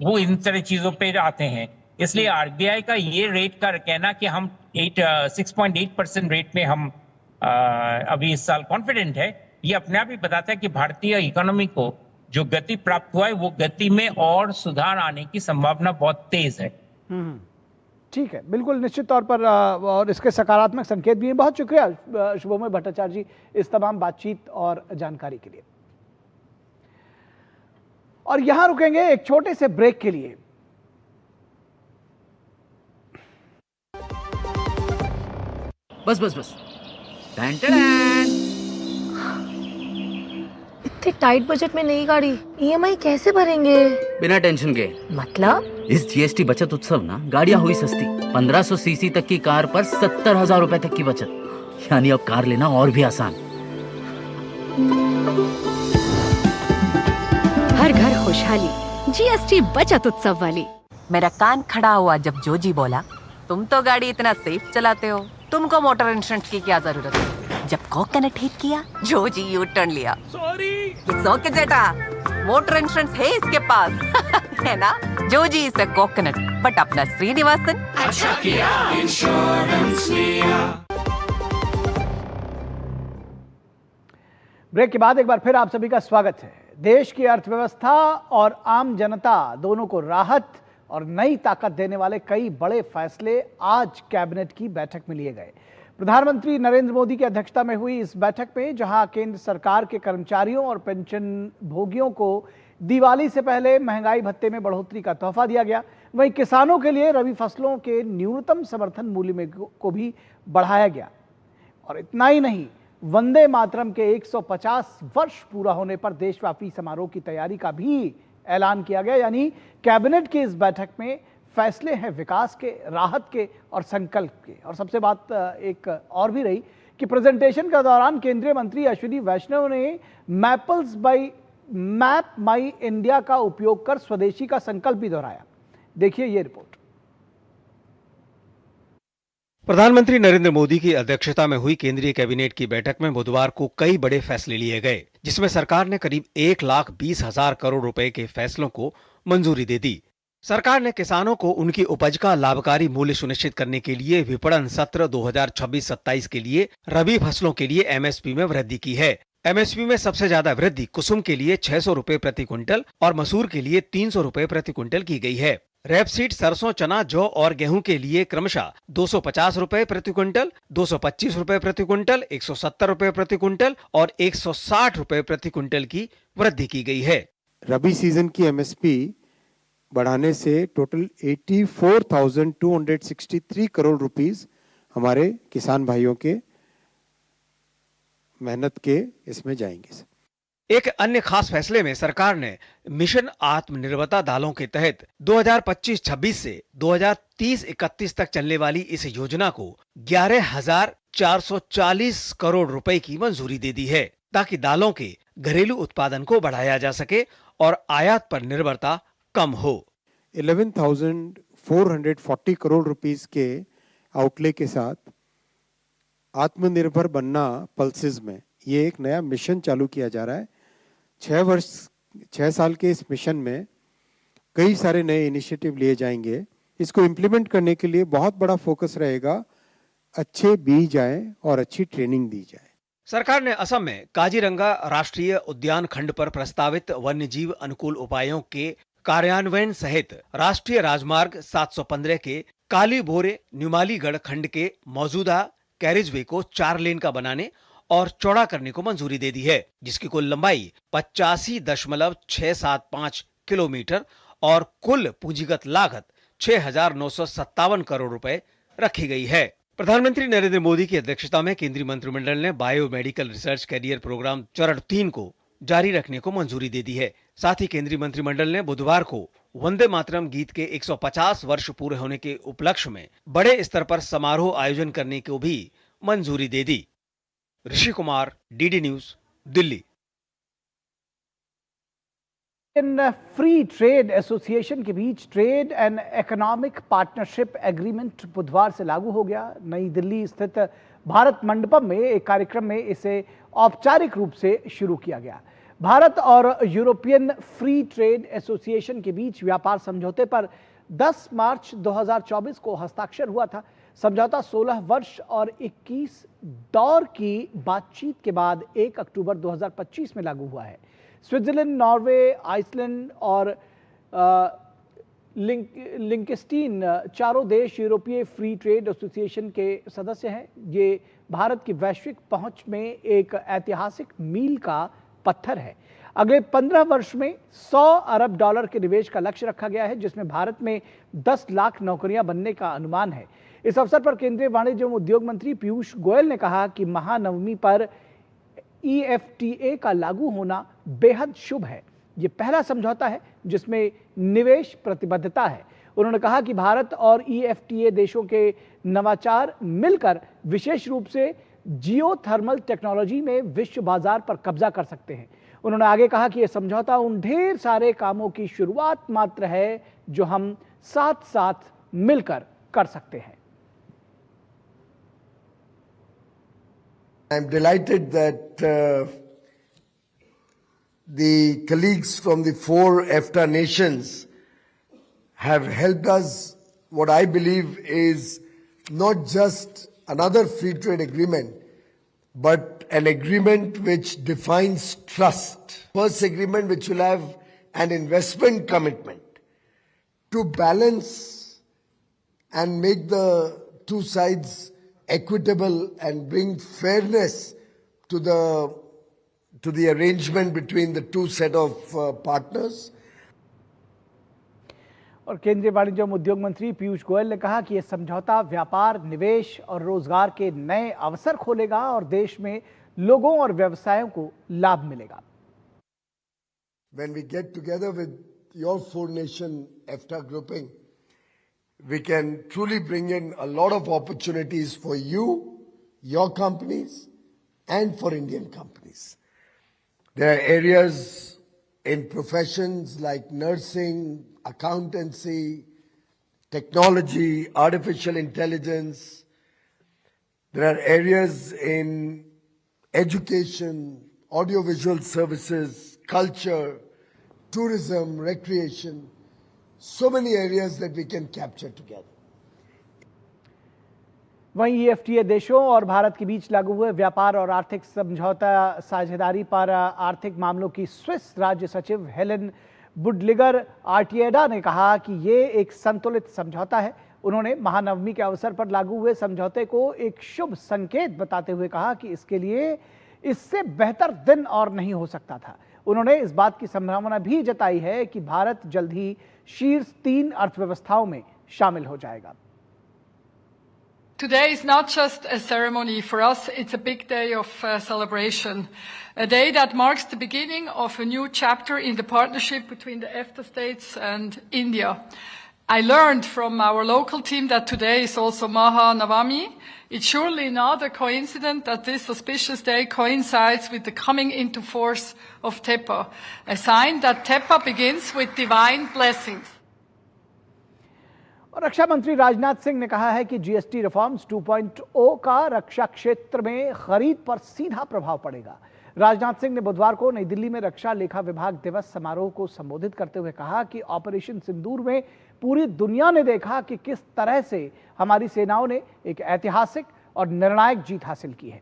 वो इन तरह चीजों पे आते हैं। इसलिए आरबीआई का ये रेट का कहना कि हम 6.8% रेट में हम अभी इस साल कॉन्फिडेंट है, ये अपने आप ही बताता है कि भारतीय इकोनॉमी को जो गति प्राप्त हुआ है वो गति में और सुधार आने की संभावना बहुत तेज है। ठीक है, बिल्कुल निश्चित तौर पर और इसके सकारात्मक संकेत भी हैं। बहुत शुक्रिया शुभमय भट्टाचार्य जी इस तमाम बातचीत और जानकारी के लिए। और यहां रुकेंगे एक छोटे से ब्रेक के लिए। बस बस बस, इतने टाइट बजट में नई गाड़ी ईएमआई कैसे भरेंगे? बिना टेंशन के। मतलब इस जीएसटी बचत उत्सव ना गाड़ियां हुई सस्ती। 1500 सीसी तक की कार पर 70,000 रुपए तक की बचत, यानी अब कार लेना और भी आसान। हर घर खुशहाली, जीएसटी बचत उत्सव वाली। मेरा कान खड़ा हुआ जब जोजी बोला, तुम तो गाड़ी इतना सेफ चलाते हो, तुमको मोटर इंश्योरेंस की क्या जरूरत है। जब कोकोनट हिट किया, जोजी यू टर्न लिया। Sorry, it's okay Jetha, motor insurance है इसके पास है ना। Joji is a coconut but अपना श्रीनिवासन अच्छा किया इंश्योरेंस लिया। ब्रेक के बाद एक बार फिर आप सभी का स्वागत है। देश की अर्थव्यवस्था और आम जनता दोनों को राहत और नई ताकत देने वाले कई बड़े फैसले आज कैबिनेट की बैठक में लिए गए। प्रधानमंत्री नरेंद्र मोदी की अध्यक्षता में हुई इस बैठक में जहां केंद्र सरकार के कर्मचारियों और पेंशन भोगियों को दिवाली से पहले महंगाई भत्ते में बढ़ोतरी का तोहफा दिया गया, वहीं किसानों के लिए रबी फसलों के न्यूनतम समर्थन मूल्य में को भी बढ़ाया गया। और इतना ही नहीं, वंदे मातरम के 150 वर्ष पूरा होने पर देशव्यापी समारोह की तैयारी का भी ऐलान किया गया। यानी कैबिनेट की इस बैठक में फैसले हैं विकास के, राहत के और संकल्प के। और सबसे बात एक और भी रही कि प्रेजेंटेशन के दौरान केंद्रीय मंत्री अश्विनी वैष्णव ने मैप माई इंडिया का उपयोग कर स्वदेशी का संकल्प भी दोहराया। देखिए ये रिपोर्ट। प्रधानमंत्री नरेंद्र मोदी की अध्यक्षता में हुई केंद्रीय कैबिनेट की बैठक में बुधवार को कई बड़े फैसले लिए गए, जिसमें सरकार ने करीब 1,20,000 करोड़ रुपए के फैसलों को मंजूरी दे दी। सरकार ने किसानों को उनकी उपज का लाभकारी मूल्य सुनिश्चित करने के लिए विपणन सत्र 2026-27 के लिए रबी फसलों के लिए एमएसपी में वृद्धि की है। एमएसपी में सबसे ज्यादा वृद्धि कुसुम के लिए 600 रुपए प्रति क्विंटल और मसूर के लिए 300 रुपए प्रति क्विंटल की गई है। रेपसीड, सरसों, चना, जौ और गेहूं के लिए क्रमशः 250 रुपए प्रति क्विंटल, 225 रुपए प्रति क्विंटल, 170 रुपए प्रति क्विंटल और 160 रुपए प्रति क्विंटल की वृद्धि की गई है। रबी सीजन की एमएसपी बढ़ाने से टोटल 84,263 करोड़ रुपीस हमारे किसान भाइयों के मेहनत के इसमें जाएंगे। एक अन्य खास फैसले में सरकार ने मिशन आत्मनिर्भरता दालों के तहत 2025-26 से 2030-31 तक चलने वाली इस योजना को 11,440 करोड़ रुपए की मंजूरी दे दी है, ताकि दालों के घरेलू उत्पादन को बढ़ाया जा सके और आयात पर निर्भरता कम हो। 11,440 करोड़ रुपीस के आउटले के साथ आत्मनिर्भर बनना पल्सेस में ये एक नया मिशन चालू किया जा रहा है। 6 साल के इस मिशन में कई सारे नए इनिशिएटिव लिए जाएंगे। इसको इम्प्लीमेंट करने के लिए बहुत बड़ा फोकस रहेगा, अच्छे बीज आए और अच्छी ट्रेनिंग दी जाए। सरकार ने असम में काजीरंगा राष्ट्रीय उद्यान खंड पर प्रस्तावित वन्यजीव अनुकूल उपायों के कार्यान्वयन सहित राष्ट्रीय राजमार्ग 715 के काली भोरे न्यूमालीगढ़ खंड के मौजूदा कैरिजवे को 4 लेन का बनाने और चौड़ा करने को मंजूरी दे दी है, जिसकी कुल लंबाई 85.675 किलोमीटर और कुल पूंजीगत लागत 6,957 करोड़ रुपए रखी गई है। प्रधानमंत्री नरेंद्र मोदी की अध्यक्षता में केंद्रीय मंत्रिमंडल ने बायोमेडिकल रिसर्च कैरियर प्रोग्राम चरण 3 को जारी रखने को मंजूरी दे दी है। साथ ही केंद्रीय मंत्रिमंडल ने बुधवार को वंदे मातरम गीत के 150 वर्ष पूरे होने के उपलक्ष्य में बड़े स्तर पर समारोह आयोजन करने को भी मंजूरी दे दी। Rishi Kumar, DD news, Delhi. Free trade association के बीच trade and economic partnership agreement बुधवार से लागू हो गया। नई दिल्ली स्थित भारत मंडपम में एक कार्यक्रम में इसे औपचारिक रूप से शुरू किया गया। भारत और यूरोपियन फ्री ट्रेड एसोसिएशन के बीच व्यापार समझौते पर 10 मार्च 2024 को हस्ताक्षर हुआ था। समझौता 16 वर्ष और 21 दौर की बातचीत के बाद 1 अक्टूबर 2025 में लागू हुआ है। स्विट्जरलैंड, नॉर्वे, आइसलैंड और लिंकस्टीन चारों देश यूरोपीय फ्री ट्रेड एसोसिएशन के सदस्य हैं। ये भारत की वैश्विक पहुंच में एक ऐतिहासिक मील का पत्थर है। अगले 15 वर्ष में $100 अरब के निवेश का लक्ष्य रखा गया है, जिसमें भारत में 10 लाख नौकरियां बनने का अनुमान है। इस अवसर पर केंद्रीय वाणिज्य एवं उद्योग मंत्री पीयूष गोयल ने कहा कि महानवमी पर EFTA का लागू होना बेहद शुभ है। ये पहला समझौता है जिसमें निवेश प्रतिबद्धता है। उन्होंने कहा कि भारत और EFTA देशों के नवाचार मिलकर विशेष रूप से जियोथर्मल टेक्नोलॉजी में विश्व बाजार पर कब्जा कर सकते हैं। उन्होंने आगे कहा कि यह समझौता उन ढेर सारे कामों की शुरुआत मात्र है जो हम साथ साथ मिलकर कर सकते हैं। I'm delighted that the colleagues from the 4 EFTA nations have helped us, what I believe is not just another free trade agreement, but an agreement which defines trust. First agreement which will have an investment commitment to balance and make the two sides equitable and bring fairness to the arrangement between the two set of partners. और केंद्रीय वाणिज्य एवं उद्योग मंत्री पीयूष गोयल ने कहा कि यह समझौता व्यापार, निवेश और रोजगार के नए अवसर खोलेगा और देश में लोगों और व्यवसायों को लाभ मिलेगा। When we get together with your 4 nation EFTA grouping, we can truly bring in a lot of opportunities for you, your companies, and for Indian companies. There are areas in professions like nursing, accountancy, technology, artificial intelligence. There are areas in education, audiovisual services, culture, tourism, recreation. So many areas that we can capture together. वहीं EFTA देशों और भारत के बीच लागू हुए व्यापार और आर्थिक समझौता साझेदारी पर आर्थिक मामलों की स्विस राज्य सचिव हेलेन बुडलिगर आर्टिएडा ने कहा कि ये एक संतुलित समझौता है। उन्होंने महानवमी के अवसर पर लागू हुए समझौते को एक शुभ संकेत बताते हुए कहा कि इसके लिए इससे बेहतर दिन और नहीं हो सकता था। उन्होंने इस बात की संभावना भी जताई है कि भारत जल्द ही शीर्ष 3 अर्थव्यवस्थाओं में शामिल हो जाएगा। Today is not just a ceremony. For us, it's a big day of celebration. A day that marks the beginning of a new chapter in the partnership between the EFTA states and India. I learned from our local team that today is also Maha Navami. It's surely not a coincidence that this auspicious day coincides with the coming into force of TEPA, a sign that TEPA begins with divine blessings. और रक्षा मंत्री राजनाथ सिंह ने कहा है कि GST reforms 2.0 का रक्षा क्षेत्र में खरीद पर सीधा प्रभाव पड़ेगा। राजनाथ सिंह ने बुधवार को नई दिल्ली में रक्षा लेखा विभाग दिवस समारोह को संबोधित करते हुए कहा कि ऑपरेशन सिंदूर में पूरी दुनिया ने देखा कि किस तरह से हमारी सेनाओं ने एक ऐतिहासिक और निर्णायक जीत हासिल की है।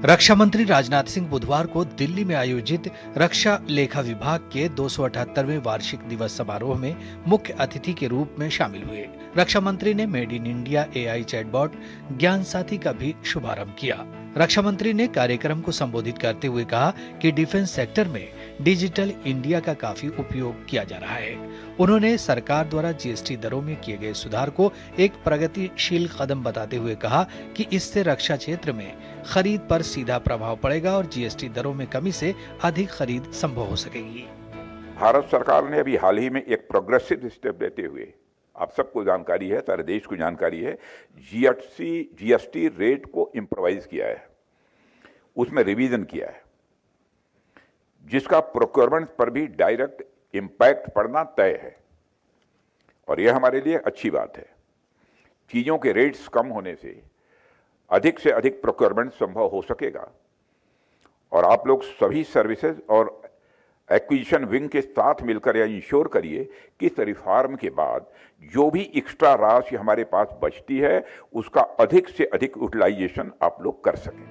रक्षा मंत्री राजनाथ सिंह बुधवार को दिल्ली में आयोजित रक्षा लेखा विभाग के 278वें वार्षिक दिवस समारोह में मुख्य अतिथि के रूप में शामिल हुए। रक्षा मंत्री ने made in India AI chatbot ज्ञान साथी का भी शुभारंभ किया। रक्षा मंत्री ने कार्यक्रम को संबोधित करते हुए कहा कि डिफेंस सेक्टर में डिजिटल इंडिया का काफी उपयोग किया जा रहा है। उन्होंने सरकार द्वारा जीएसटी दरों में किए गए सुधार को एक प्रगतिशील कदम बताते हुए कहा कि इससे रक्षा क्षेत्र में खरीद पर सीधा प्रभाव पड़ेगा और जीएसटी दरों में कमी से अधिक खरीद संभव हो सकेगी। भारत सरकार ने अभी हाल ही में एक प्रोग्रेसिव स्टेप लेते हुए, आप सबको जानकारी है, सारे देश को जानकारी है, जीएसटी रेट को इम्प्रोवाइज किया है, उसमें रिवीजन किया है, जिसका प्रोक्योरमेंट पर भी डायरेक्ट इम्पैक्ट पड़ना तय है और यह हमारे लिए अच्छी बात है। चीज़ों के रेट्स कम होने से अधिक प्रोक्योरमेंट संभव हो सकेगा और आप लोग सभी सर्विसेज और एक्विजिशन विंग के साथ मिलकर यह इंश्योर करिए कि इस रिफॉर्म के बाद जो भी एक्स्ट्रा राशि हमारे पास बचती है उसका अधिक से अधिक यूटिलाइजेशन आप लोग कर सकें।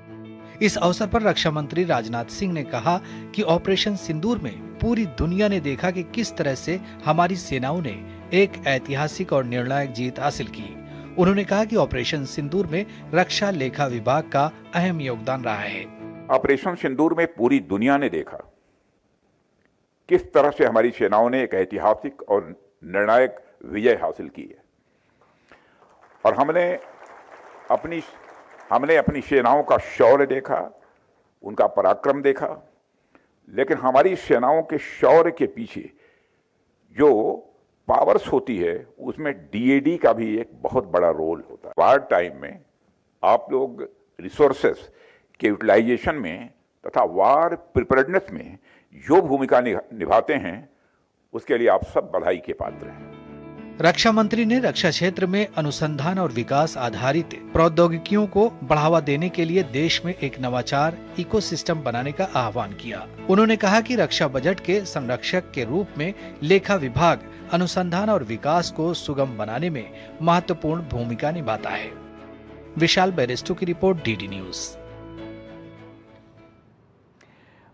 इस अवसर पर रक्षा मंत्री राजनाथ सिंह ने कहा कि ऑपरेशन सिंदूर में पूरी दुनिया ने देखा कि किस तरह से हमारी सेनाओं ने एक ऐतिहासिक और निर्णायक जीत हासिल की। उन्होंने कहा कि ऑपरेशन सिंदूर में रक्षा लेखा विभाग का अहम योगदान रहा है। ऑपरेशन सिंदूर में पूरी दुनिया ने देखा किस तरह से हमारी सेनाओं ने एक ऐतिहासिक और निर्णायक विजय हासिल की है और हमने अपनी सेनाओं का शौर्य देखा, उनका पराक्रम देखा, लेकिन हमारी सेनाओं के शौर्य के पीछे जो पावर्स होती है उसमें डीएडी का भी एक बहुत बड़ा रोल होता है। वार टाइम में आप लोग रिसोर्सेस के यूटिलाइजेशन में तथा वार प्रिपेयर्डनेस में जो भूमिका निभाते हैं उसके लिए आप सब बधाई के पात्र हैं। रक्षा मंत्री ने रक्षा क्षेत्र में अनुसंधान और विकास आधारित प्रौद्योगिकियों को बढ़ावा देने के लिए देश में एक नवाचार इकोसिस्टम बनाने का आह्वान किया। उन्होंने कहा कि रक्षा बजट के संरक्षक के रूप में लेखा विभाग अनुसंधान और विकास को सुगम बनाने में महत्वपूर्ण भूमिका निभाता है। विशाल बैरिस्टो की रिपोर्ट, डीडी न्यूज।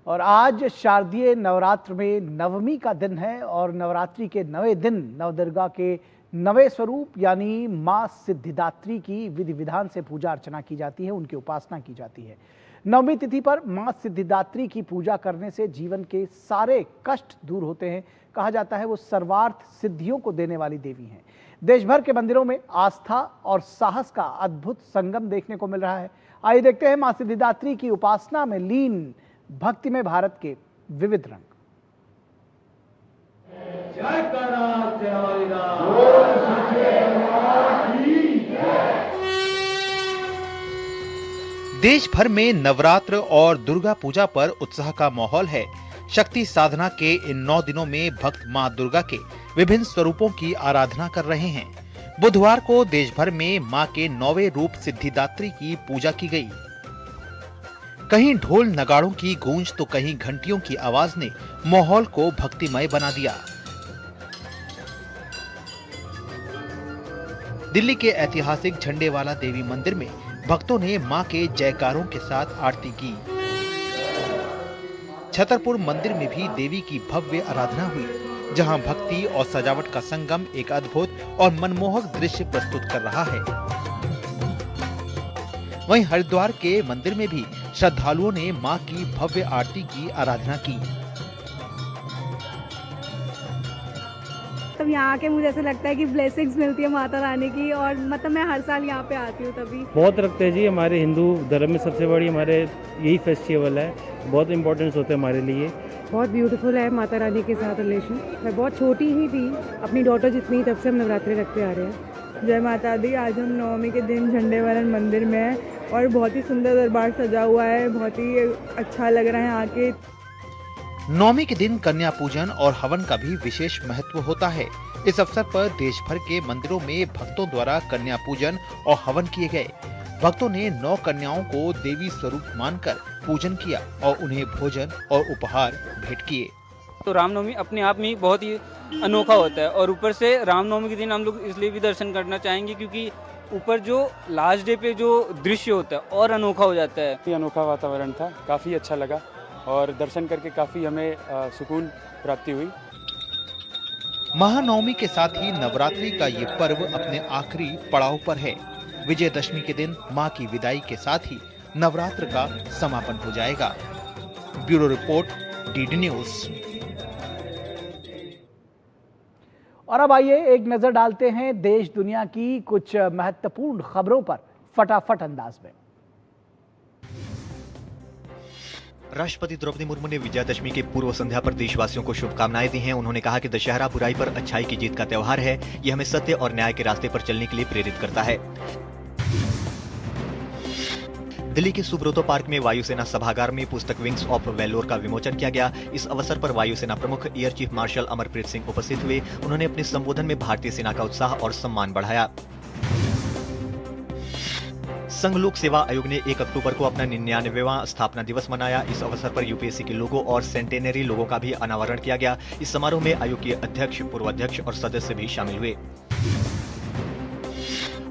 और आज शारदीय नवरात्र में नवमी का दिन है और नवरात्रि के 9वें दिन नवदुर्गा के 9वें स्वरूप यानी मां सिद्धिदात्री की विधि विधान से पूजा अर्चना की जाती है, उनकी उपासना की जाती है। नवमी तिथि पर मां सिद्धिदात्री की पूजा करने से जीवन के सारे कष्ट दूर होते हैं। कहा जाता है वो सर्वार्थ सिद्धियों को देने वाली देवी हैं। देश भर के मंदिरों में आस्था और साहस का अद्भुत संगम देखने को मिल रहा है। आइए देखते हैं मां सिद्धिदात्री की उपासना में लीन भक्ति में भारत के विविध रंग। देश भर में नवरात्र और दुर्गा पूजा पर उत्साह का माहौल है। शक्ति साधना के इन 9 दिनों में भक्त मां दुर्गा के विभिन्न स्वरूपों की आराधना कर रहे हैं। बुधवार को देश भर में मां के 9वें रूप सिद्धिदात्री की पूजा की गई। कहीं ढोल नगाड़ों की गूंज तो कहीं घंटियों की आवाज ने माहौल को भक्तिमय बना दिया। दिल्ली के ऐतिहासिक झंडेवाला देवी मंदिर में भक्तों ने मां के जयकारों के साथ आरती की। छतरपुर मंदिर में भी देवी की भव्य आराधना हुई, जहां भक्ति और सजावट का संगम एक अद्भुत और मनमोहक दृश्य प्रस्तुत कर रहा है। वहीं हरिद्वार के मंदिर में भी श्रद्धालुओं ने मां की भव्य आरती की आराधना की। तब यहाँ आके मुझे ऐसा लगता है कि ब्लेसिंग्स मिलती है माता रानी की, और मतलब मैं हर साल यहाँ पे आती हूँ। तभी बहुत रखते हैं जी, हमारे हिंदू धर्म में सबसे बड़ी हमारे यही फेस्टिवल है, बहुत इम्पोर्टेंस होता है हमारे लिए। बहुत ब्यूटीफुल है माता रानी के साथ रिलेशन। मैं बहुत छोटी ही थी, अपनी डॉटर जितनी, तब से हम नवरात्रि रखते आ रहे हैं। जय माता दी। आज हम नवमी के दिन झंडेवरन मंदिर में हैं और बहुत ही सुंदर दरबार सजा हुआ है, बहुत ही अच्छा लग रहा है आके। नवमी के दिन कन्या पूजन और हवन का भी विशेष महत्व होता है। इस अवसर पर देश भर के मंदिरों में भक्तों द्वारा कन्या पूजन और हवन किए गए। भक्तों ने 9 कन्याओं को देवी स्वरूप मानकर पूजन किया और उन्हें भोजन और उपहार भेंट किए। तो रामनवमी अपने आप में ही बहुत ही अनोखा होता है, और ऊपर से रामनवमी के दिन हम लोग इसलिए भी दर्शन करना चाहेंगे क्योंकि ऊपर जो लास्ट डे पे जो दृश्य होता है और अनोखा हो जाता है। अनोखा वातावरण था, काफी अच्छा लगा और दर्शन करके काफी हमें सुकून प्राप्ति हुई। महानवमी के साथ ही नवरात्रि का ये पर्व अपने आखिरी पड़ाव पर है। विजयदशमी के दिन मां की विदाई के साथ ही नवरात्र का समापन हो जाएगा। Bureau report, DD news. और अब आइए एक नजर डालते हैं देश दुनिया की कुछ महत्वपूर्ण खबरों पर फटाफट अंदाज में। राष्ट्रपति द्रौपदी मुर्मू ने विजयादशमी के पूर्व संध्या पर देशवासियों को शुभकामनाएं दी हैं। उन्होंने कहा कि दशहरा बुराई पर अच्छाई की जीत का त्योहार है। यह हमें सत्य और न्याय के रास्ते पर चलने के लिए प्रेरित करता है। दिल्ली के सुब्रोतो पार्क में वायुसेना सभागार में पुस्तक विंग्स ऑफ वेलोर का विमोचन किया गया। इस अवसर पर वायुसेना प्रमुख air chief marshal Amarpreet Singh उपस्थित हुए। उन्होंने अपने संबोधन में भारतीय सेना का उत्साह और सम्मान बढ़ाया। संघ लोक सेवा आयोग ने 1 अक्टूबर को अपना 99वां स्थापना दिवस मनाया। इस अवसर पर यूपीएससी के लोगो और सेंटेनरी लोगो का भी अनावरण किया गया। इस समारोह में आयोग के अध्यक्ष, पूर्व अध्यक्ष और सदस्य भी शामिल हुए।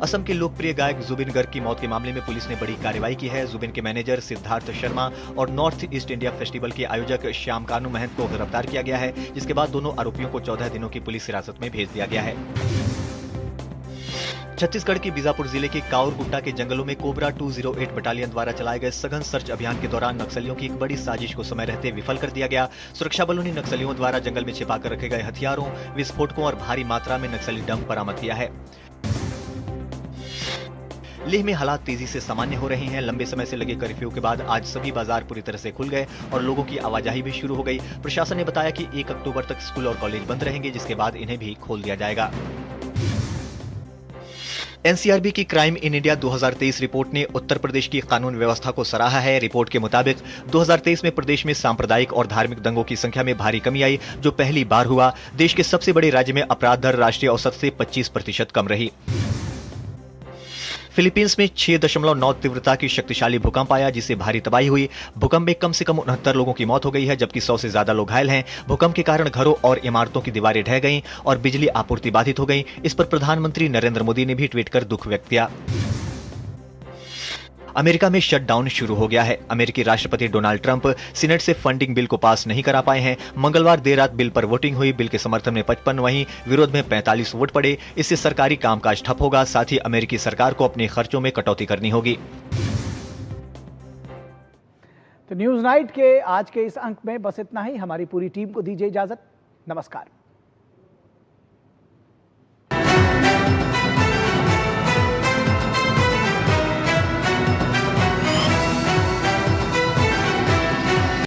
असम के लोकप्रिय गायक जुबिन गर्ग की मौत के मामले में पुलिस ने बड़ी कार्रवाई की है। जुबिन के मैनेजर सिद्धार्थ शर्मा और नॉर्थ ईस्ट इंडिया फेस्टिवल के आयोजक श्याम कानू महंत को गिरफ्तार किया गया है, जिसके बाद दोनों आरोपियों को 14 दिनों की पुलिस हिरासत में भेज दिया गया है। छत्तीसगढ़ के बीजापुर जिले के काउर गुट्टा के जंगलों में कोबरा 208 बटालियन द्वारा चलाए गए सघन सर्च अभियान के दौरान नक्सलियों की एक बड़ी साजिश को समय रहते विफल कर दिया गया। सुरक्षा बलों ने नक्सलियों द्वारा जंगल में छिपाकर रखे गए हथियारों, विस्फोटकों और भारी मात्रा में नक्सली डंप बरामद किया है। लेह में हालात तेजी से सामान्य हो रहे हैं। लंबे समय से लगे कर्फ्यू के बाद आज सभी बाजार पूरी तरह से खुल गए और लोगों की आवाजाही भी शुरू हो गई। प्रशासन ने बताया कि 1 अक्टूबर तक स्कूल और कॉलेज बंद रहेंगे, जिसके बाद इन्हें भी खोल दिया जाएगा। एनसीआरबी की क्राइम इन इंडिया 2023 रिपोर्ट ने उत्तर प्रदेश की कानून व्यवस्था को सराहा है। रिपोर्ट के मुताबिक 2023 में प्रदेश में सांप्रदायिक और धार्मिक दंगों की संख्या में भारी कमी आई, जो पहली बार हुआ। देश के सबसे बड़े राज्य में अपराध दर राष्ट्रीय औसत से 25% कम रही। फिलीपींस में 6.9 तीव्रता की शक्तिशाली भूकंप आया, जिससे भारी तबाही हुई। भूकंप में कम से कम 69 लोगों की मौत हो गई है, जबकि 100 से ज्यादा लोग घायल हैं। भूकंप के कारण घरों और इमारतों की दीवारें ढह गईं और बिजली आपूर्ति बाधित हो गई। इस पर प्रधानमंत्री नरेंद्र मोदी ने भी ट्वीट कर दुख व्यक्त किया। अमेरिका में शटडाउन शुरू हो गया है। अमेरिकी राष्ट्रपति डोनाल्ड ट्रंप सीनेट से फंडिंग बिल को पास नहीं करा पाए हैं। मंगलवार देर रात बिल पर वोटिंग हुई। बिल के समर्थन में 55, वहीं विरोध में 45 वोट पड़े। इससे सरकारी कामकाज ठप होगा, साथ ही अमेरिकी सरकार को अपने खर्चों में कटौती करनी होगी। तो न्यूज नाइट के आज के इस अंक में बस इतना ही। हमारी पूरी टीम को दीजिए इजाजत। नमस्कार।